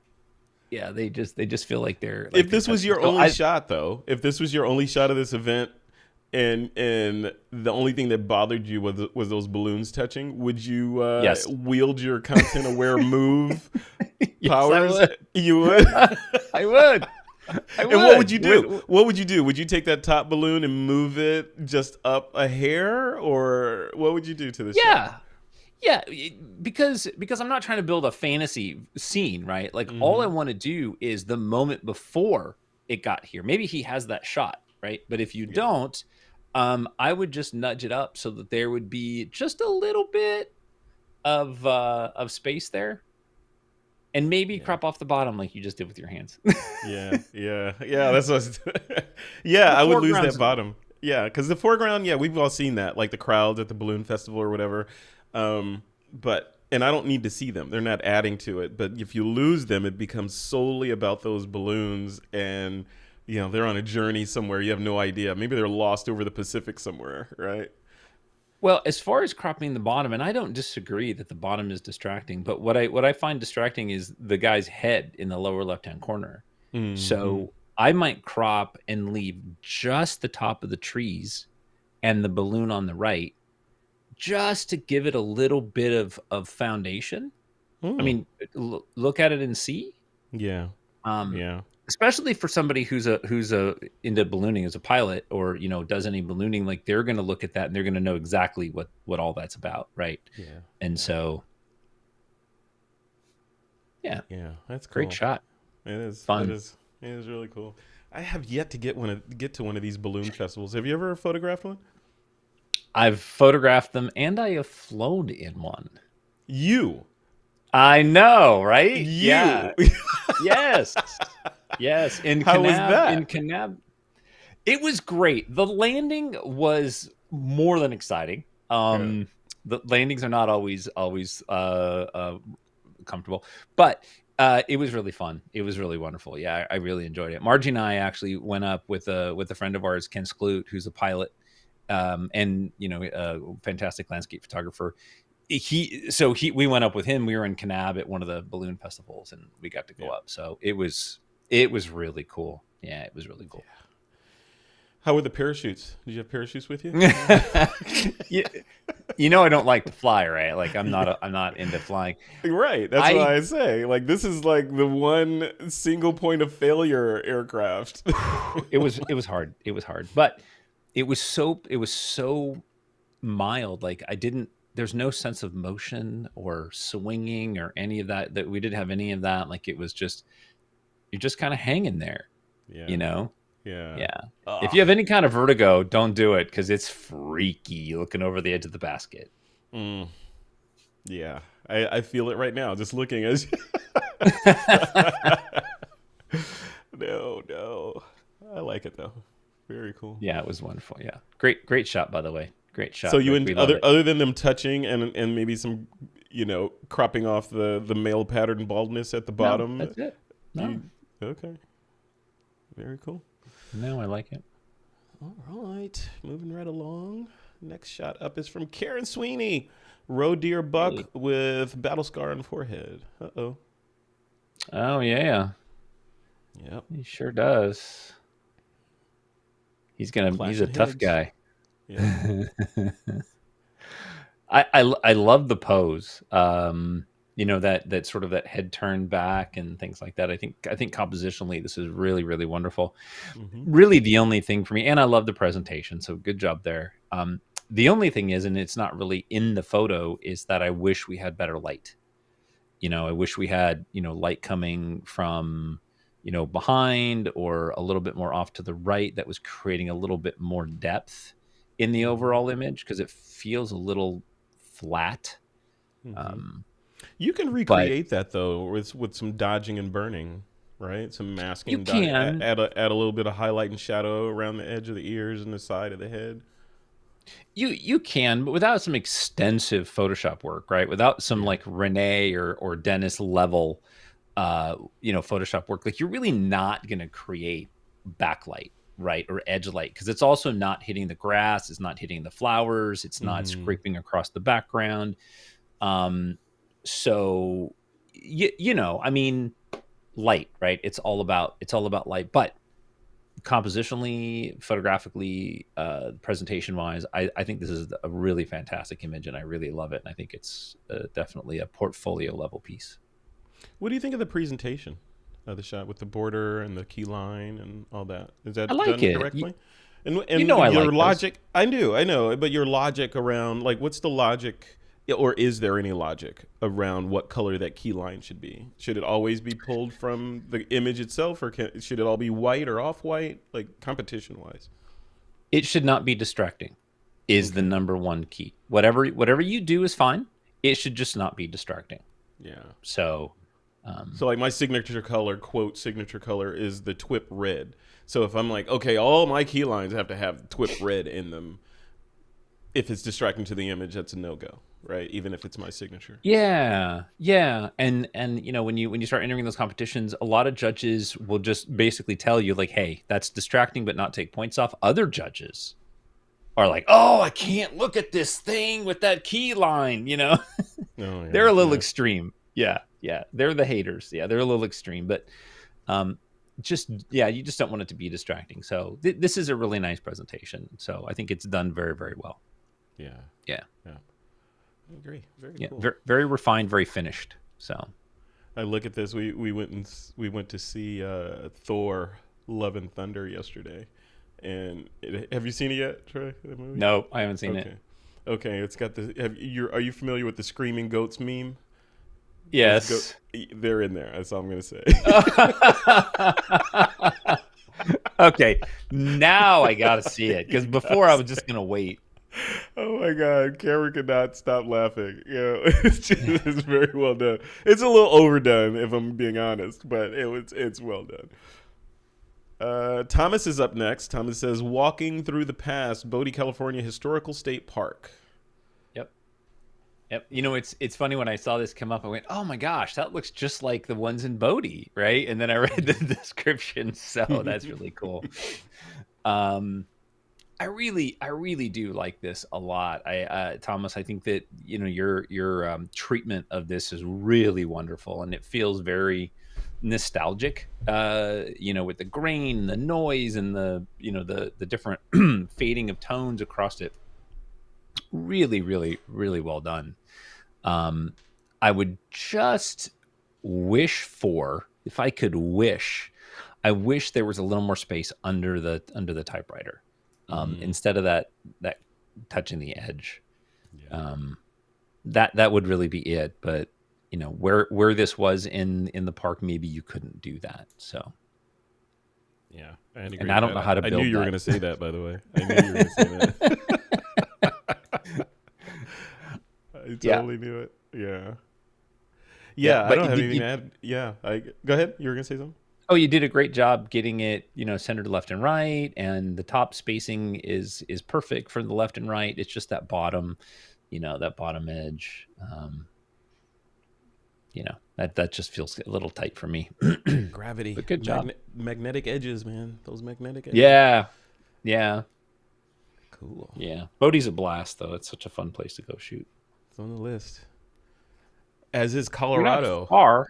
S2: yeah. They just feel like they're
S1: If this was
S2: touching.
S1: your
S2: So
S1: only
S2: I
S1: shot, though, if this was your only shot of this event, and the only thing that bothered you was those balloons touching, would you
S2: yes,
S1: wield your content aware move
S2: yes, I
S1: powers?
S2: would.
S1: You would.
S2: I would. I
S1: And what would you
S2: would.
S1: do? What would you do? Would you take that top balloon and move it just up a hair, or what would you do to the shot?
S2: Yeah. Yeah, because I'm not trying to build a fantasy scene, right? Like all I
S1: Mm-hmm.
S2: want to do is the moment before it got here. Maybe he has that shot, right? But if you
S1: Yeah.
S2: don't, I would just nudge it up so that there would be just a little bit of space there, and maybe
S1: Yeah.
S2: crop off the bottom like you just did with your hands.
S1: Yeah. Yeah. Yeah. That's what. Yeah,
S2: The
S1: I would lose
S2: foreground's
S1: that bottom. Yeah, because the foreground. Yeah, we've all seen that, like the crowds at the balloon festival or whatever. But and I don't need to see them. They're not adding to it. But if you lose them, it becomes solely about those balloons, and they're on a journey somewhere. You have no idea. Maybe they're lost over the Pacific somewhere, right?
S2: Well, as far as cropping the bottom, and I don't disagree that the bottom is distracting, but what I find distracting is the guy's head in the lower left-hand corner. So I might crop and leave just the top of the trees and the balloon on the right, just to give it a little bit of foundation. I mean, look at it and see.
S1: Yeah. Yeah.
S2: Especially for somebody who's into ballooning as a pilot, or does any ballooning, like they're going to look at that and they're going to know exactly what all that's about, right?
S1: Yeah.
S2: And so, yeah,
S1: that's cool.
S2: Great shot.
S1: It is
S2: fun.
S1: It is really cool. I have yet to get to one of these balloon festivals. Have you ever photographed one?
S2: I've photographed them, and I have flown in one.
S1: You?
S2: I know, right?
S1: You?
S2: Yeah. Yes. Yes.
S1: How was that?
S2: In Kanab. It was great. The landing was more than exciting. The landings are not always comfortable, but it was really fun. It was really wonderful. Yeah, I really enjoyed it. Margie and I actually went up with a friend of ours, Ken Skloot, who's a pilot, and a fantastic landscape photographer. We went up with him. We were in Kanab at one of the balloon festivals, and we got to go up. So it was really cool. Yeah, it was really cool.
S1: Yeah. How were the parachutes? Did you have parachutes with you?
S2: I don't like to fly, right? Like I'm not into flying.
S1: Right. That's why I say, like, this is like the one single point of failure aircraft.
S2: It was hard. It was hard, but it was so mild. Like there's no sense of motion or swinging or any of that we didn't have any of that. Like it was just, you're just kind of hanging there,
S1: Yeah.
S2: Yeah. If you have any kind of vertigo, don't do it, because it's freaky looking over the edge of the basket.
S1: Yeah. I feel it right now, just looking as No. I like it though. Very cool.
S2: Yeah, it was wonderful. Yeah. Great shot, by the way. Great shot.
S1: So other than them touching and maybe some, cropping off the male pattern baldness at the bottom.
S2: No, that's it. No.
S1: Okay. Very cool.
S2: No, I like it.
S1: All right. Moving right along. Next shot up is from Karen Sweeney. Roe deer buck with battle scar on forehead. Uh-oh.
S2: Oh, yeah.
S1: Yep.
S2: He sure does. He's a tough guy.
S1: Yeah.
S2: I love the pose. That sort of that head turned back and things like that. I think compositionally this is really, really wonderful. Really the only thing for me, and I love the presentation, so good job there. The only thing is, and it's not really in the photo, is that I wish we had better light. I wish we had, light coming from, behind or a little bit more off to the right, that was creating a little bit more depth in the overall image, because it feels a little flat.
S1: You can recreate that though with some dodging and burning, right? Some masking.
S2: You can
S1: add a little bit of highlight and shadow around the edge of the ears and the side of the head.
S2: You can, but without some extensive Photoshop work, right? Without some like Renee or Dennis level, Photoshop work, like you're really not going to create backlight, right? Or edge light, because it's also not hitting the grass, it's not hitting the flowers, it's not scraping across the background. So, I mean, light, right? It's all about light, but compositionally, photographically, presentation wise, I think this is a really fantastic image, and I really love it. And I think it's definitely a portfolio level piece.
S1: What do you think of the presentation of the shot with the border and the key line and all that? Is that
S2: done
S1: correctly? And
S2: I
S1: your
S2: like
S1: logic, those. I know, but your logic around, like, what's the logic, or is there any logic around what color that key line should be? Should it always be pulled from the image itself, or should it all be white or off-white, like competition-wise?
S2: It should not be distracting, is the number one key. Whatever you do is fine. It should just not be distracting.
S1: Yeah.
S2: So
S1: like my signature color, quote, signature color is the TWIP red. So if I'm like, okay, all my key lines have to have TWIP red in them, if it's distracting to the image, that's a no-go. right? Even if it's my signature.
S2: Yeah, yeah, and you know when you start entering those competitions, a lot of judges will just basically tell you like, "Hey, that's distracting, but not take points off." Other judges are like, "Oh, I can't look at this thing with that key line," you know.
S1: Oh
S2: They're
S1: yeah,
S2: a little
S1: yeah,
S2: extreme. Yeah, yeah, they're the haters. Yeah, they're a little extreme, but um, just yeah, you just don't want it to be distracting. So this is a really nice presentation. So I think it's done very, very well.
S1: yeah,
S2: Yeah,
S1: yeah. I agree. Very
S2: yeah,
S1: cool.
S2: very, very refined, very finished. So
S1: I look at this. We went to see Thor: Love and Thunder yesterday, and have you seen it yet, Trey? The movie?
S2: no, I haven't seen it.
S1: Okay, okay. It's got the. Are you familiar with the screaming goats meme? Those goat.
S2: Yes.
S1: They're in there. That's all I'm gonna say.
S2: Okay, now I gotta see it because
S1: You
S2: before
S1: gotta
S2: I
S1: see
S2: was just
S1: it.
S2: gonna wait.
S1: Oh my God, Cameron could not stop laughing. You know, it's very well done. It's a little overdone, if I'm being honest, but it's well done. Thomas is up next. Thomas says, "Walking through the past, Bodie, California Historical State Park."
S2: Yep. Yep. You know, it's funny when I saw this come up, I went, "Oh my gosh, that looks just like the ones in Bodie," right? And then I read the description, so that's really cool. Um, I really do like this a lot. Thomas, I think that you know your treatment of this is really wonderful, and it feels very nostalgic. You know, with the grain, the noise, and the different fading of tones across it. Really, really, really well done. Um, I would just wish for, if I could wish, I wish there was a little more space under the typewriter,
S1: Mm,
S2: instead of that touching the edge.
S1: yeah,
S2: Um, that would really be it. But you know where this was in the park, maybe you couldn't do that. So,
S1: yeah, I'd agree
S2: and I
S1: with
S2: don't know
S1: that.
S2: how to
S1: I knew
S2: build
S1: you were
S2: that.
S1: going to say that, by the way. I knew you were going to say that. I
S2: Yeah,
S1: totally knew it. Yeah.
S2: yeah.
S1: Yeah, I
S2: But
S1: don't have anything
S2: you
S1: to add. Yeah, go ahead. You were going to say something?
S2: oh, you did a great job getting it, you know, centered left and right, and the top spacing is perfect for the left and right. It's just that bottom, you know, that bottom edge. You know, that just feels a little tight for me.
S1: Gravity,
S2: But good job.
S1: magnetic edges, man. Those magnetic edges.
S2: Yeah, yeah,
S1: Cool.
S2: yeah. Bodie's a blast, though. It's such a fun place to go shoot.
S1: It's on the list. As is
S2: You're not
S1: Colorado.
S2: far,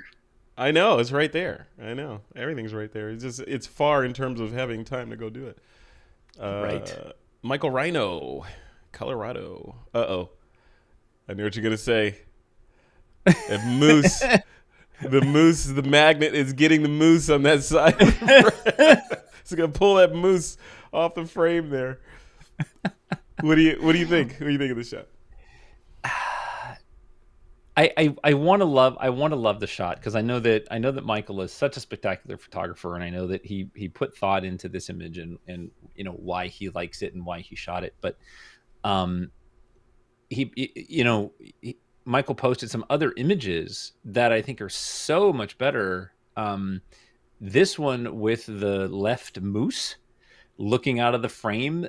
S1: I know, it's right there. I know. Everything's right there. It's far in terms of having time to go do it.
S2: right?
S1: Michael Rhino, Colorado. Uh-oh. I knew what you're going to say. That moose, the magnet is getting the moose on that side. It's going to pull that moose off the frame there. What do you think? What do you think of the shot?
S2: I want to love the shot because I know that Michael is such a spectacular photographer, and I know that he put thought into this image and you know why he likes it and why he shot it. But um, you know Michael posted some other images that I think are so much better. This one with the left moose looking out of the frame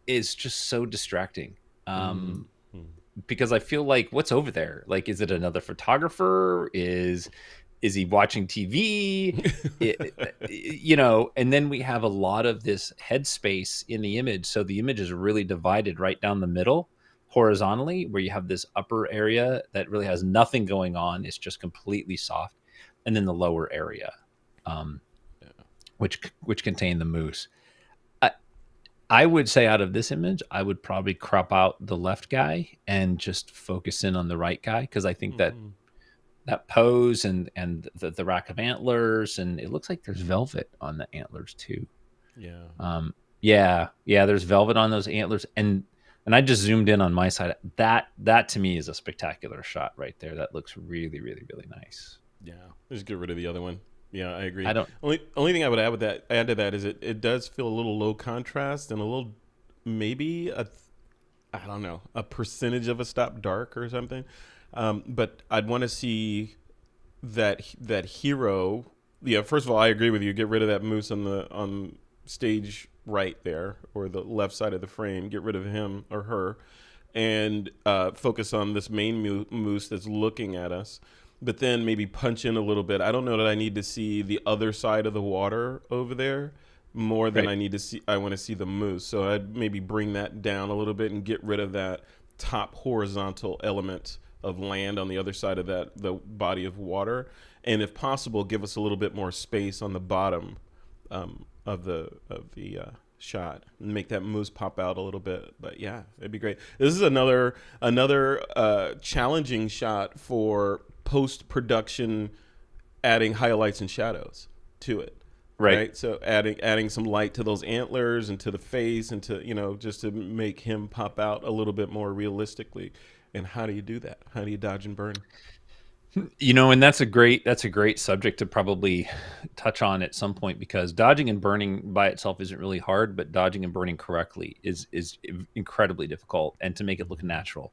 S2: is just so distracting.
S1: Mm.
S2: Because I feel like what's over there? Like, is it another photographer? Is he watching TV? You know, and then we have a lot of this headspace in the image. So the image is really divided right down the middle horizontally, where you have this upper area that really has nothing going on. It's just completely soft. And then the lower area, um,
S1: Yeah.
S2: which contain the moose. I would say out of this image, I would probably crop out the left guy and just focus in on the right guy because I think that
S1: Mm-hmm.
S2: that pose and the rack of antlers, and it looks like there's velvet on the antlers too.
S1: Yeah.
S2: Yeah, yeah, there's velvet on those antlers, and I just zoomed in on my side. That to me is a spectacular shot right there. That looks really, really, really nice.
S1: Yeah. Just get rid of the other one. Yeah, I agree.
S2: I don't.
S1: Only thing I would add to that is it does feel a little low contrast and a little maybe I don't know, a percentage of a stop dark or something. But I'd want to see that hero. Yeah, first of all, I agree with you. Get rid of that moose on stage right there or the left side of the frame. Get rid of him or her. and focus on this main moose that's looking at us, but then maybe punch in a little bit. I don't know that I need to see the other side of the water over there more than
S2: Right.
S1: I want to see the moose. So I'd maybe bring that down a little bit and get rid of that top horizontal element of land on the other side of the body of water. And if possible, give us a little bit more space on the bottom of the shot and make that moose pop out a little bit. But yeah, it'd be great. This is another challenging shot for post-production, adding highlights and shadows to it.
S2: Right.
S1: So adding some light to those antlers and to the face and to, just to make him pop out a little bit more realistically. And how do you do that? How do you dodge and burn?
S2: And that's a great subject to probably touch on at some point, because dodging and burning by itself isn't really hard, but dodging and burning correctly is incredibly difficult, and to make it look natural.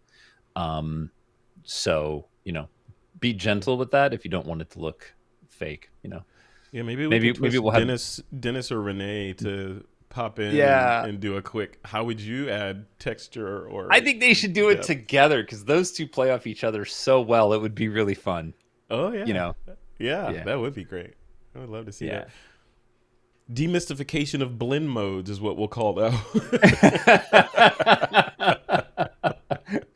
S2: So, be gentle with that if you don't want it to look fake,
S1: Yeah, maybe we
S2: Maybe
S1: could twist
S2: we'll have
S1: Dennis or Renee to pop in
S2: Yeah.
S1: and do a quick, how would you add texture or
S2: I think they should do it
S1: depth?
S2: together, because those two play off each other so well. It would be really fun.
S1: Oh yeah. Yeah,
S2: Yeah.
S1: that would be great. I would love to see
S2: Yeah.
S1: that. Demystification of blend modes is what we'll call that.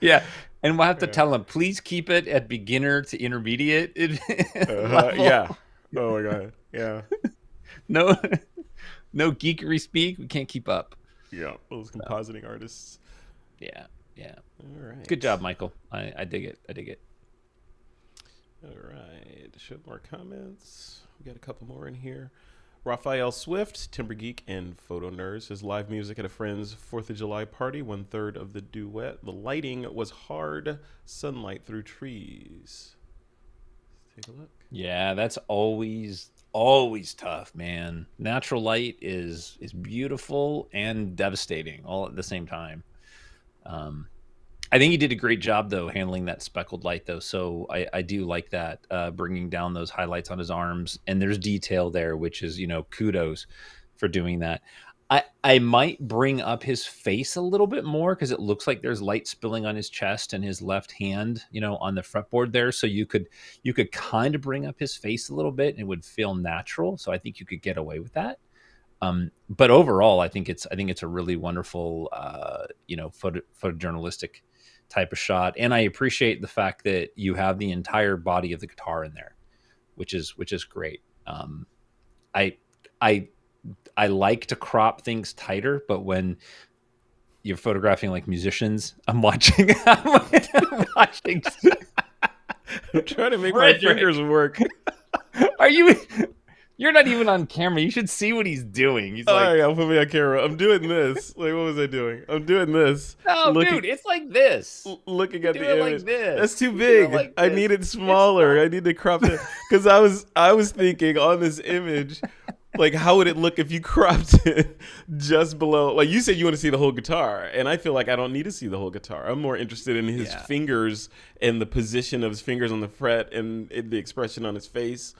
S2: Yeah. And we'll have to tell them, please keep it at beginner to intermediate level.
S1: Yeah. Oh my god. Yeah.
S2: No, no geekery speak. We can't keep up.
S1: Yeah. Those compositing artists.
S2: Yeah. Yeah.
S1: All right.
S2: Good job, Michael. I dig it. I dig it.
S1: All right. Show more comments. We got a couple more in here. Raphael Swift, Timber Geek and Photo Nerds, says live music at a friend's 4th of July party, 1/3 of the duet. The lighting was hard sunlight through trees. Let's take a look.
S2: Yeah, that's always tough, man. Natural light is beautiful and devastating all at the same time. I think he did a great job, though, handling that speckled light, though. So I do like that, bringing down those highlights on his arms. And there's detail there, which is, kudos for doing that. I might bring up his face a little bit more, because it looks like there's light spilling on his chest and his left hand, on the fretboard there. So you could kind of bring up his face a little bit and it would feel natural. So I think you could get away with that. But overall, I think it's a really wonderful, photojournalistic type of shot. And I appreciate the fact that you have the entire body of the guitar in there, which is great. I like to crop things tighter, but when you're photographing like musicians, I'm watching. I'm watching.
S1: I'm trying to make my fingers work.
S2: Are you? You're not even on camera. You should see what he's doing. He's like,
S1: I'll put me on camera. I'm doing this. Like, what was I doing? I'm doing this.
S2: no, dude, it's like this.
S1: Looking
S2: You
S1: at
S2: do
S1: the
S2: it
S1: image.
S2: like this.
S1: That's too
S2: You do
S1: big.
S2: it like
S1: I
S2: this.
S1: need it smaller. I need to crop it because I was thinking on this image, like how would it look if you cropped it just below? Like you said, you want to see the whole guitar, and I feel like I don't need to see the whole guitar. I'm more interested in his fingers and the position of his fingers on the fret and the expression on his face.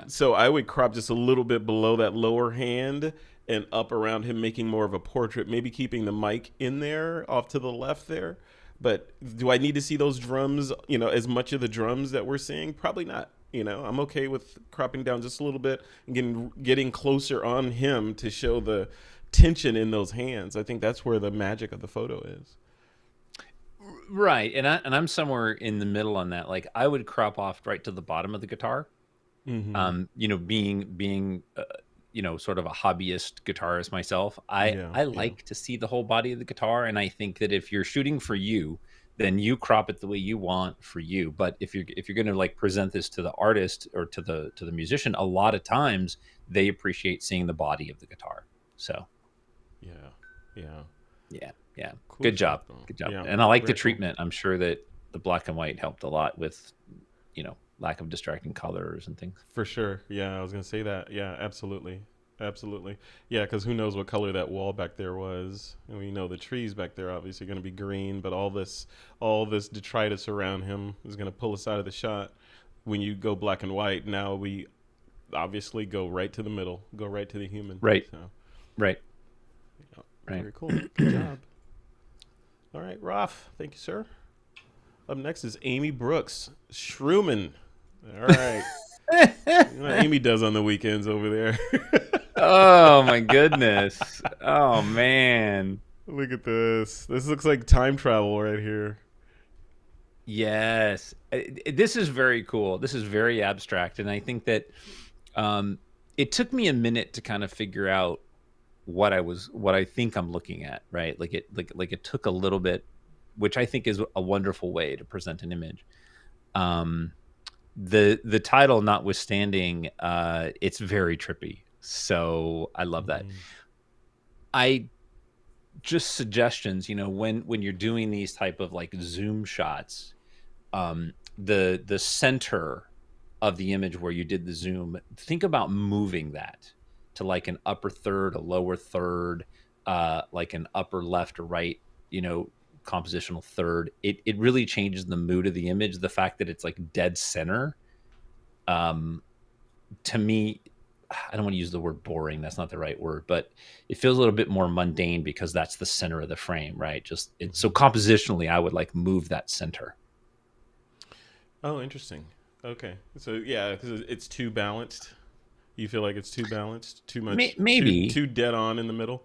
S1: So I would crop just a little bit below that lower hand and up around him, making more of a portrait, maybe keeping the mic in there off to the left there. But do I need to see those drums, as much of the drums that we're seeing? Probably not. I'm okay with cropping down just a little bit and getting closer on him to show the tension in those hands. I think that's where the magic of the photo is.
S2: Right. And I'm somewhere in the middle on that. Like I would crop off right to the bottom of the guitar.
S1: Mm-hmm.
S2: Being sort of a hobbyist guitarist myself, I like to see the whole body of the guitar, and I think that if you're shooting for you, then you crop it the way you want for you. But if you're going to like present this to the artist or to the musician, a lot of times they appreciate seeing the body of the guitar. So yeah.
S1: Cool
S2: Good job.
S1: Yeah,
S2: And I like the
S1: cool.
S2: treatment. I'm sure that the black and white helped a lot with lack of distracting colors and things.
S1: For sure. Yeah, I was gonna say that. Yeah, absolutely. Yeah, because who knows what color that wall back there was, and we know the trees back there are obviously going to be green, but all this detritus around him is going to pull us out of the shot. When you go black and white, now we obviously go right to the middle, go right to the human.
S2: Right.
S1: So,
S2: Right.
S1: yeah,
S2: Right.
S1: very cool. Good job. All right, Roth. Thank you, sir. Up next is Amy Brooks Schrumann. All right. You know what Amy does on the weekends over there.
S2: Oh my goodness. Oh man.
S1: Look at this. This looks like time travel right here.
S2: Yes. This is very cool. This is very abstract, and I think that um, it took me a minute to kind of figure out what I think I'm looking at, right? Like it took a little bit, which I think is a wonderful way to present an image. Um, the title notwithstanding, it's very trippy. So I love that.
S1: Mm-hmm.
S2: I just suggestions, when you're doing these type of like zoom shots, the center of the image where you did the zoom, think about moving that to like an upper third, a lower third, like an upper left or right, compositional third. It really changes the mood of the image. The fact that it's like dead center, um, to me, I don't want to use the word boring. That's not the right word, but it feels a little bit more mundane because that's the center of the frame, right? So compositionally, I would like move that center.
S1: Oh, interesting. Okay. So yeah, because it's too balanced. You feel like it's too balanced, too much,
S2: Maybe.
S1: too dead on in the middle.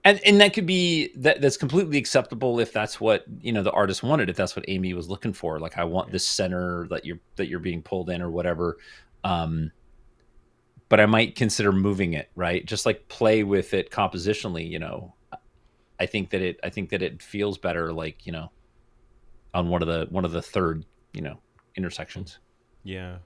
S2: And that could be that's completely acceptable if that's what the artist wanted, if that's what Amy was looking for. Like, I want this center that you're being pulled in or whatever. But I might consider moving it, right? Just like play with it compositionally. I think that it feels better, like on one of the third intersections.
S1: Yeah.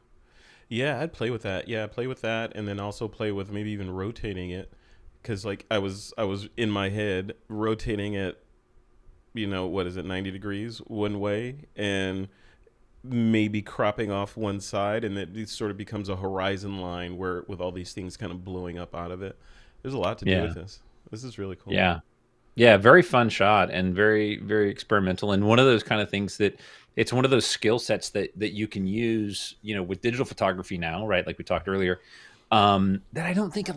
S1: Yeah, I'd play with that. Yeah, play with that, and then also play with maybe even rotating it, because like I was in my head rotating it. What is it, 90 degrees one way, and maybe cropping off one side, and it sort of becomes a horizon line where with all these things kind of blowing up out of it. There's a lot to do
S2: Yeah.
S1: with this. This is really cool.
S2: Yeah. Yeah, very fun shot and very, very experimental. And one of those kind of things that it's one of those skill sets that you can use, with digital photography now, right? Like we talked earlier, that I don't think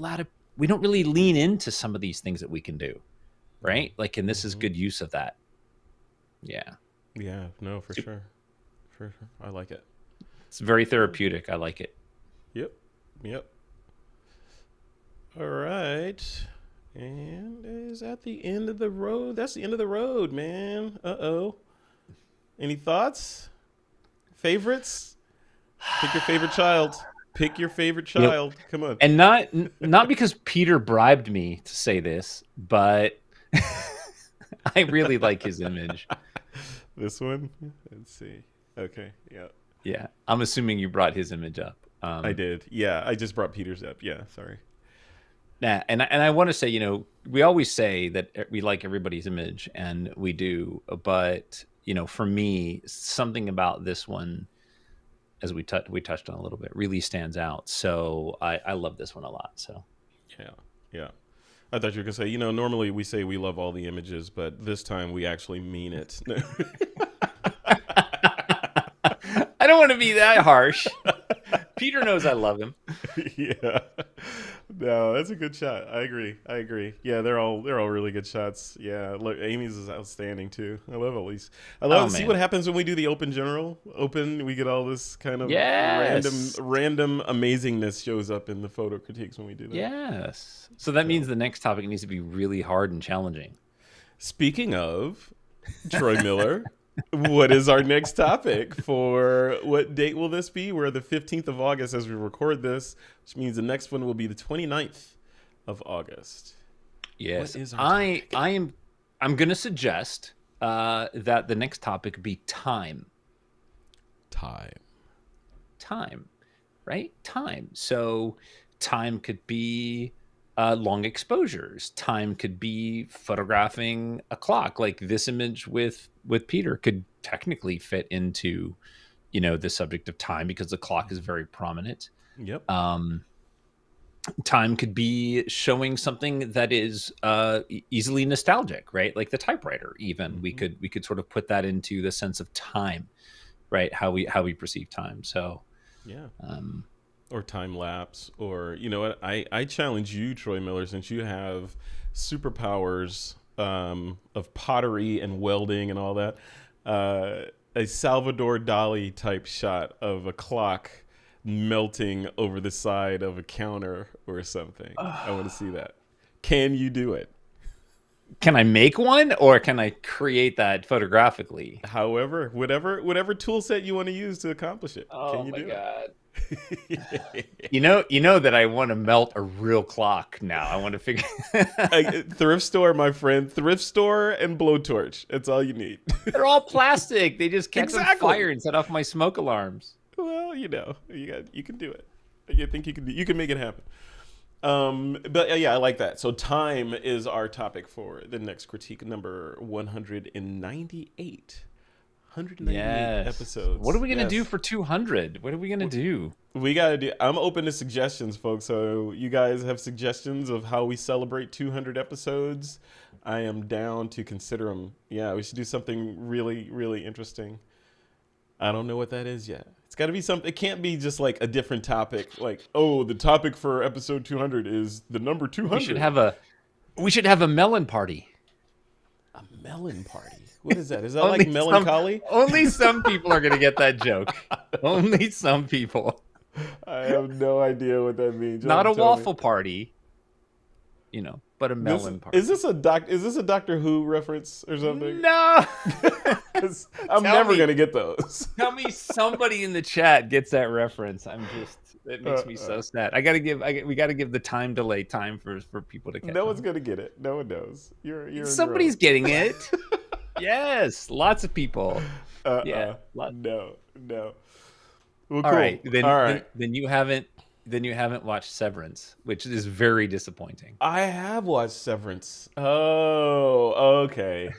S2: we don't really lean into some of these things that we can do, right? Like, and this is
S1: Mm-hmm.
S2: good use of that. Yeah.
S1: Yeah, no, for sure. For sure. I like it.
S2: It's very therapeutic. I like it.
S1: Yep. Yep. All right. And is that the end of the road? That's the end of the road, man. Uh-oh. Any thoughts? Favorites? Pick your favorite child. Pick your favorite child. Come on.
S2: And not because Peter bribed me to say this, but I really like his image.
S1: This one? Let's see. Okay. Yeah.
S2: Yeah. I'm assuming you brought his image up.
S1: I did. Yeah. I just brought Peter's up. Yeah. Sorry.
S2: Yeah, and I want to say, we always say that we like everybody's image, and we do. But for me, something about this one, as we touched on a little bit, really stands out. So I love this one a lot. So
S1: Yeah. Yeah. I thought you were going to say, normally we say we love all the images, but this time we actually mean it.
S2: I don't want to be that harsh. Peter knows I love him.
S1: Yeah. No, that's a good shot. I agree. Yeah, they're all really good shots. Yeah, look, Amy's is outstanding too. I love all these. I love see
S2: Man.
S1: what happens when we do the open general. Open, we get all this kind of
S2: Yes.
S1: random amazingness shows up in the photo critiques when we do that.
S2: Yes. So that means the next topic needs to be really hard and challenging.
S1: Speaking of Troy Miller, what is our next topic? For what date will this be? We're the 15th of August as we record this, which means the next one will be the 29th of August.
S2: Yes.
S1: What is our topic?
S2: I'm going to suggest that the next topic be time. Time, right? Time. So time could be long exposures. Time could be photographing a clock. Like this image with Peter could technically fit into, the subject of time because the clock is very prominent.
S1: Yep.
S2: Time could be showing something that is easily nostalgic, right? Like the typewriter. Even we could sort of put that into the sense of time, right? How we perceive time. So
S1: yeah. Or time lapse, or what? I challenge you, Troy Miller, since you have superpowers of pottery and welding and all that. A Salvador Dali type shot of a clock melting over the side of a counter or something. I want to see that. Can you do it?
S2: Can I make one, or can I create that photographically?
S1: However, whatever tool set you want to use to accomplish it.
S2: Oh
S1: Can you
S2: my
S1: do
S2: God.
S1: it?
S2: You know that I want to melt a real clock now. I want to figure
S1: Thrift store, my friend. Thrift store and blowtorch. That's all you need.
S2: They're all plastic. They just catch on
S1: Exactly.
S2: fire and set off my smoke alarms.
S1: Well, you can do it. You think you can make it happen. But yeah, I like that. So time is our topic for the next critique, number 198. 198
S2: Yes.
S1: episodes.
S2: What are we going to do for 200? What are we going to do?
S1: We got to do. I'm open to suggestions, folks. So you guys have suggestions of how we celebrate 200 episodes. I am down to consider them. Yeah, we should do something really, really interesting. I don't know what that is yet. It's got to be something. It can't be just like a different topic. Like, oh, the topic for episode 200 is the number 200.
S2: We should have a melon party.
S1: A melon party. What is that? Is that like melancholy?
S2: Only some people are going to get that joke. Only some people.
S1: I have no idea what that means.
S2: Not a waffle party, but a melon party.
S1: Is this a Doctor Who reference or something?
S2: No.
S1: I'm never going to get those.
S2: Tell me somebody in the chat gets that reference. It makes me so sad. We got to give the time delay time for people to catch.
S1: No one's going to get it. No one knows.
S2: Somebody's getting it. Yes, lots of people.
S1: No. Well,
S2: All
S1: cool.
S2: right.
S1: All right.
S2: Then you haven't watched Severance, which is very disappointing.
S1: I have watched Severance. Oh, okay.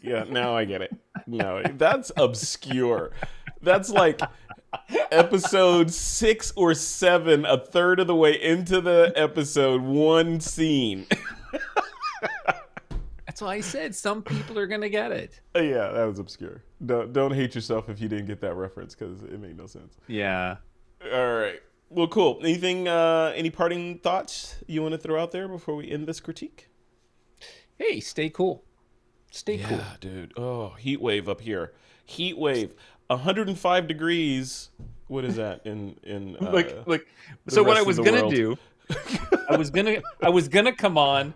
S1: Yeah, now I get it. No, that's obscure. That's like episode 6 or 7, a third of the way into the episode, one scene.
S2: That's why I said some people are gonna get it.
S1: Yeah, that was obscure. Don't hate yourself if you didn't get that reference, because it made no sense.
S2: Yeah.
S1: All right. Well, cool. Any parting thoughts you want to throw out there before we end this critique?
S2: Hey, stay cool. Stay cool.
S1: Yeah, dude. Oh, heat wave up here. Heat wave. 105 degrees. What is that in
S2: Look. So what I was gonna do, I was gonna come on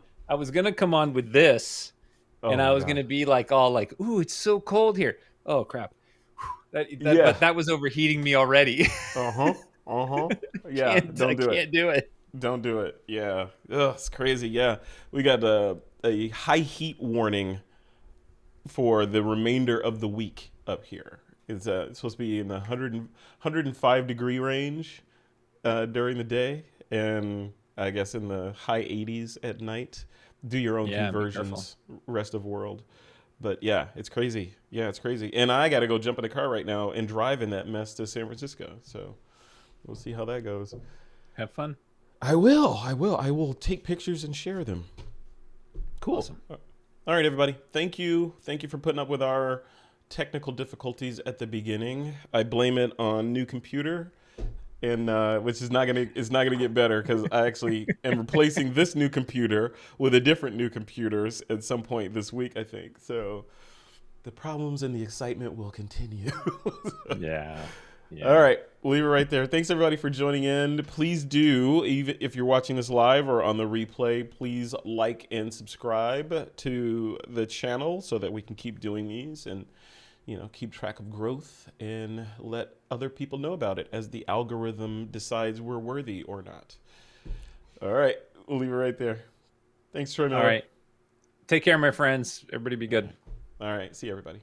S2: with this, and I was gonna be like all like, "Ooh, it's so cold here." Oh crap! That was overheating me already.
S1: Yeah,
S2: I can't do it.
S1: Don't do it. Yeah. Ugh, it's crazy. Yeah, we got a high heat warning for the remainder of the week up here. It's supposed to be in the 105 degree range during the day, and I guess in the high 80s at night. Do your own conversions, rest of world. But yeah, it's crazy. Yeah, it's crazy. And I got to go jump in the car right now and drive in that mess to San Francisco. So we'll see how that goes.
S2: Have fun.
S1: I will. I will take pictures and share them. Cool.
S2: Awesome.
S1: All right, everybody. Thank you. Thank you for putting up with our technical difficulties at the beginning. I blame it on new computer. And which is not gonna get better, because I actually am replacing this new computer with a different new computers at some point this week, I think. So the problems and the excitement will continue.
S2: Yeah.
S1: All right, we'll leave it right there. Thanks everybody for joining in. Please do, even if you're watching this live or on the replay, please like and subscribe to the channel so that we can keep doing these and keep track of growth and let other people know about it as the algorithm decides we're worthy or not. All right. We'll leave it right there. Thanks, Troy.
S2: All right. Take care, my friends. Everybody be good.
S1: All right. See you, everybody.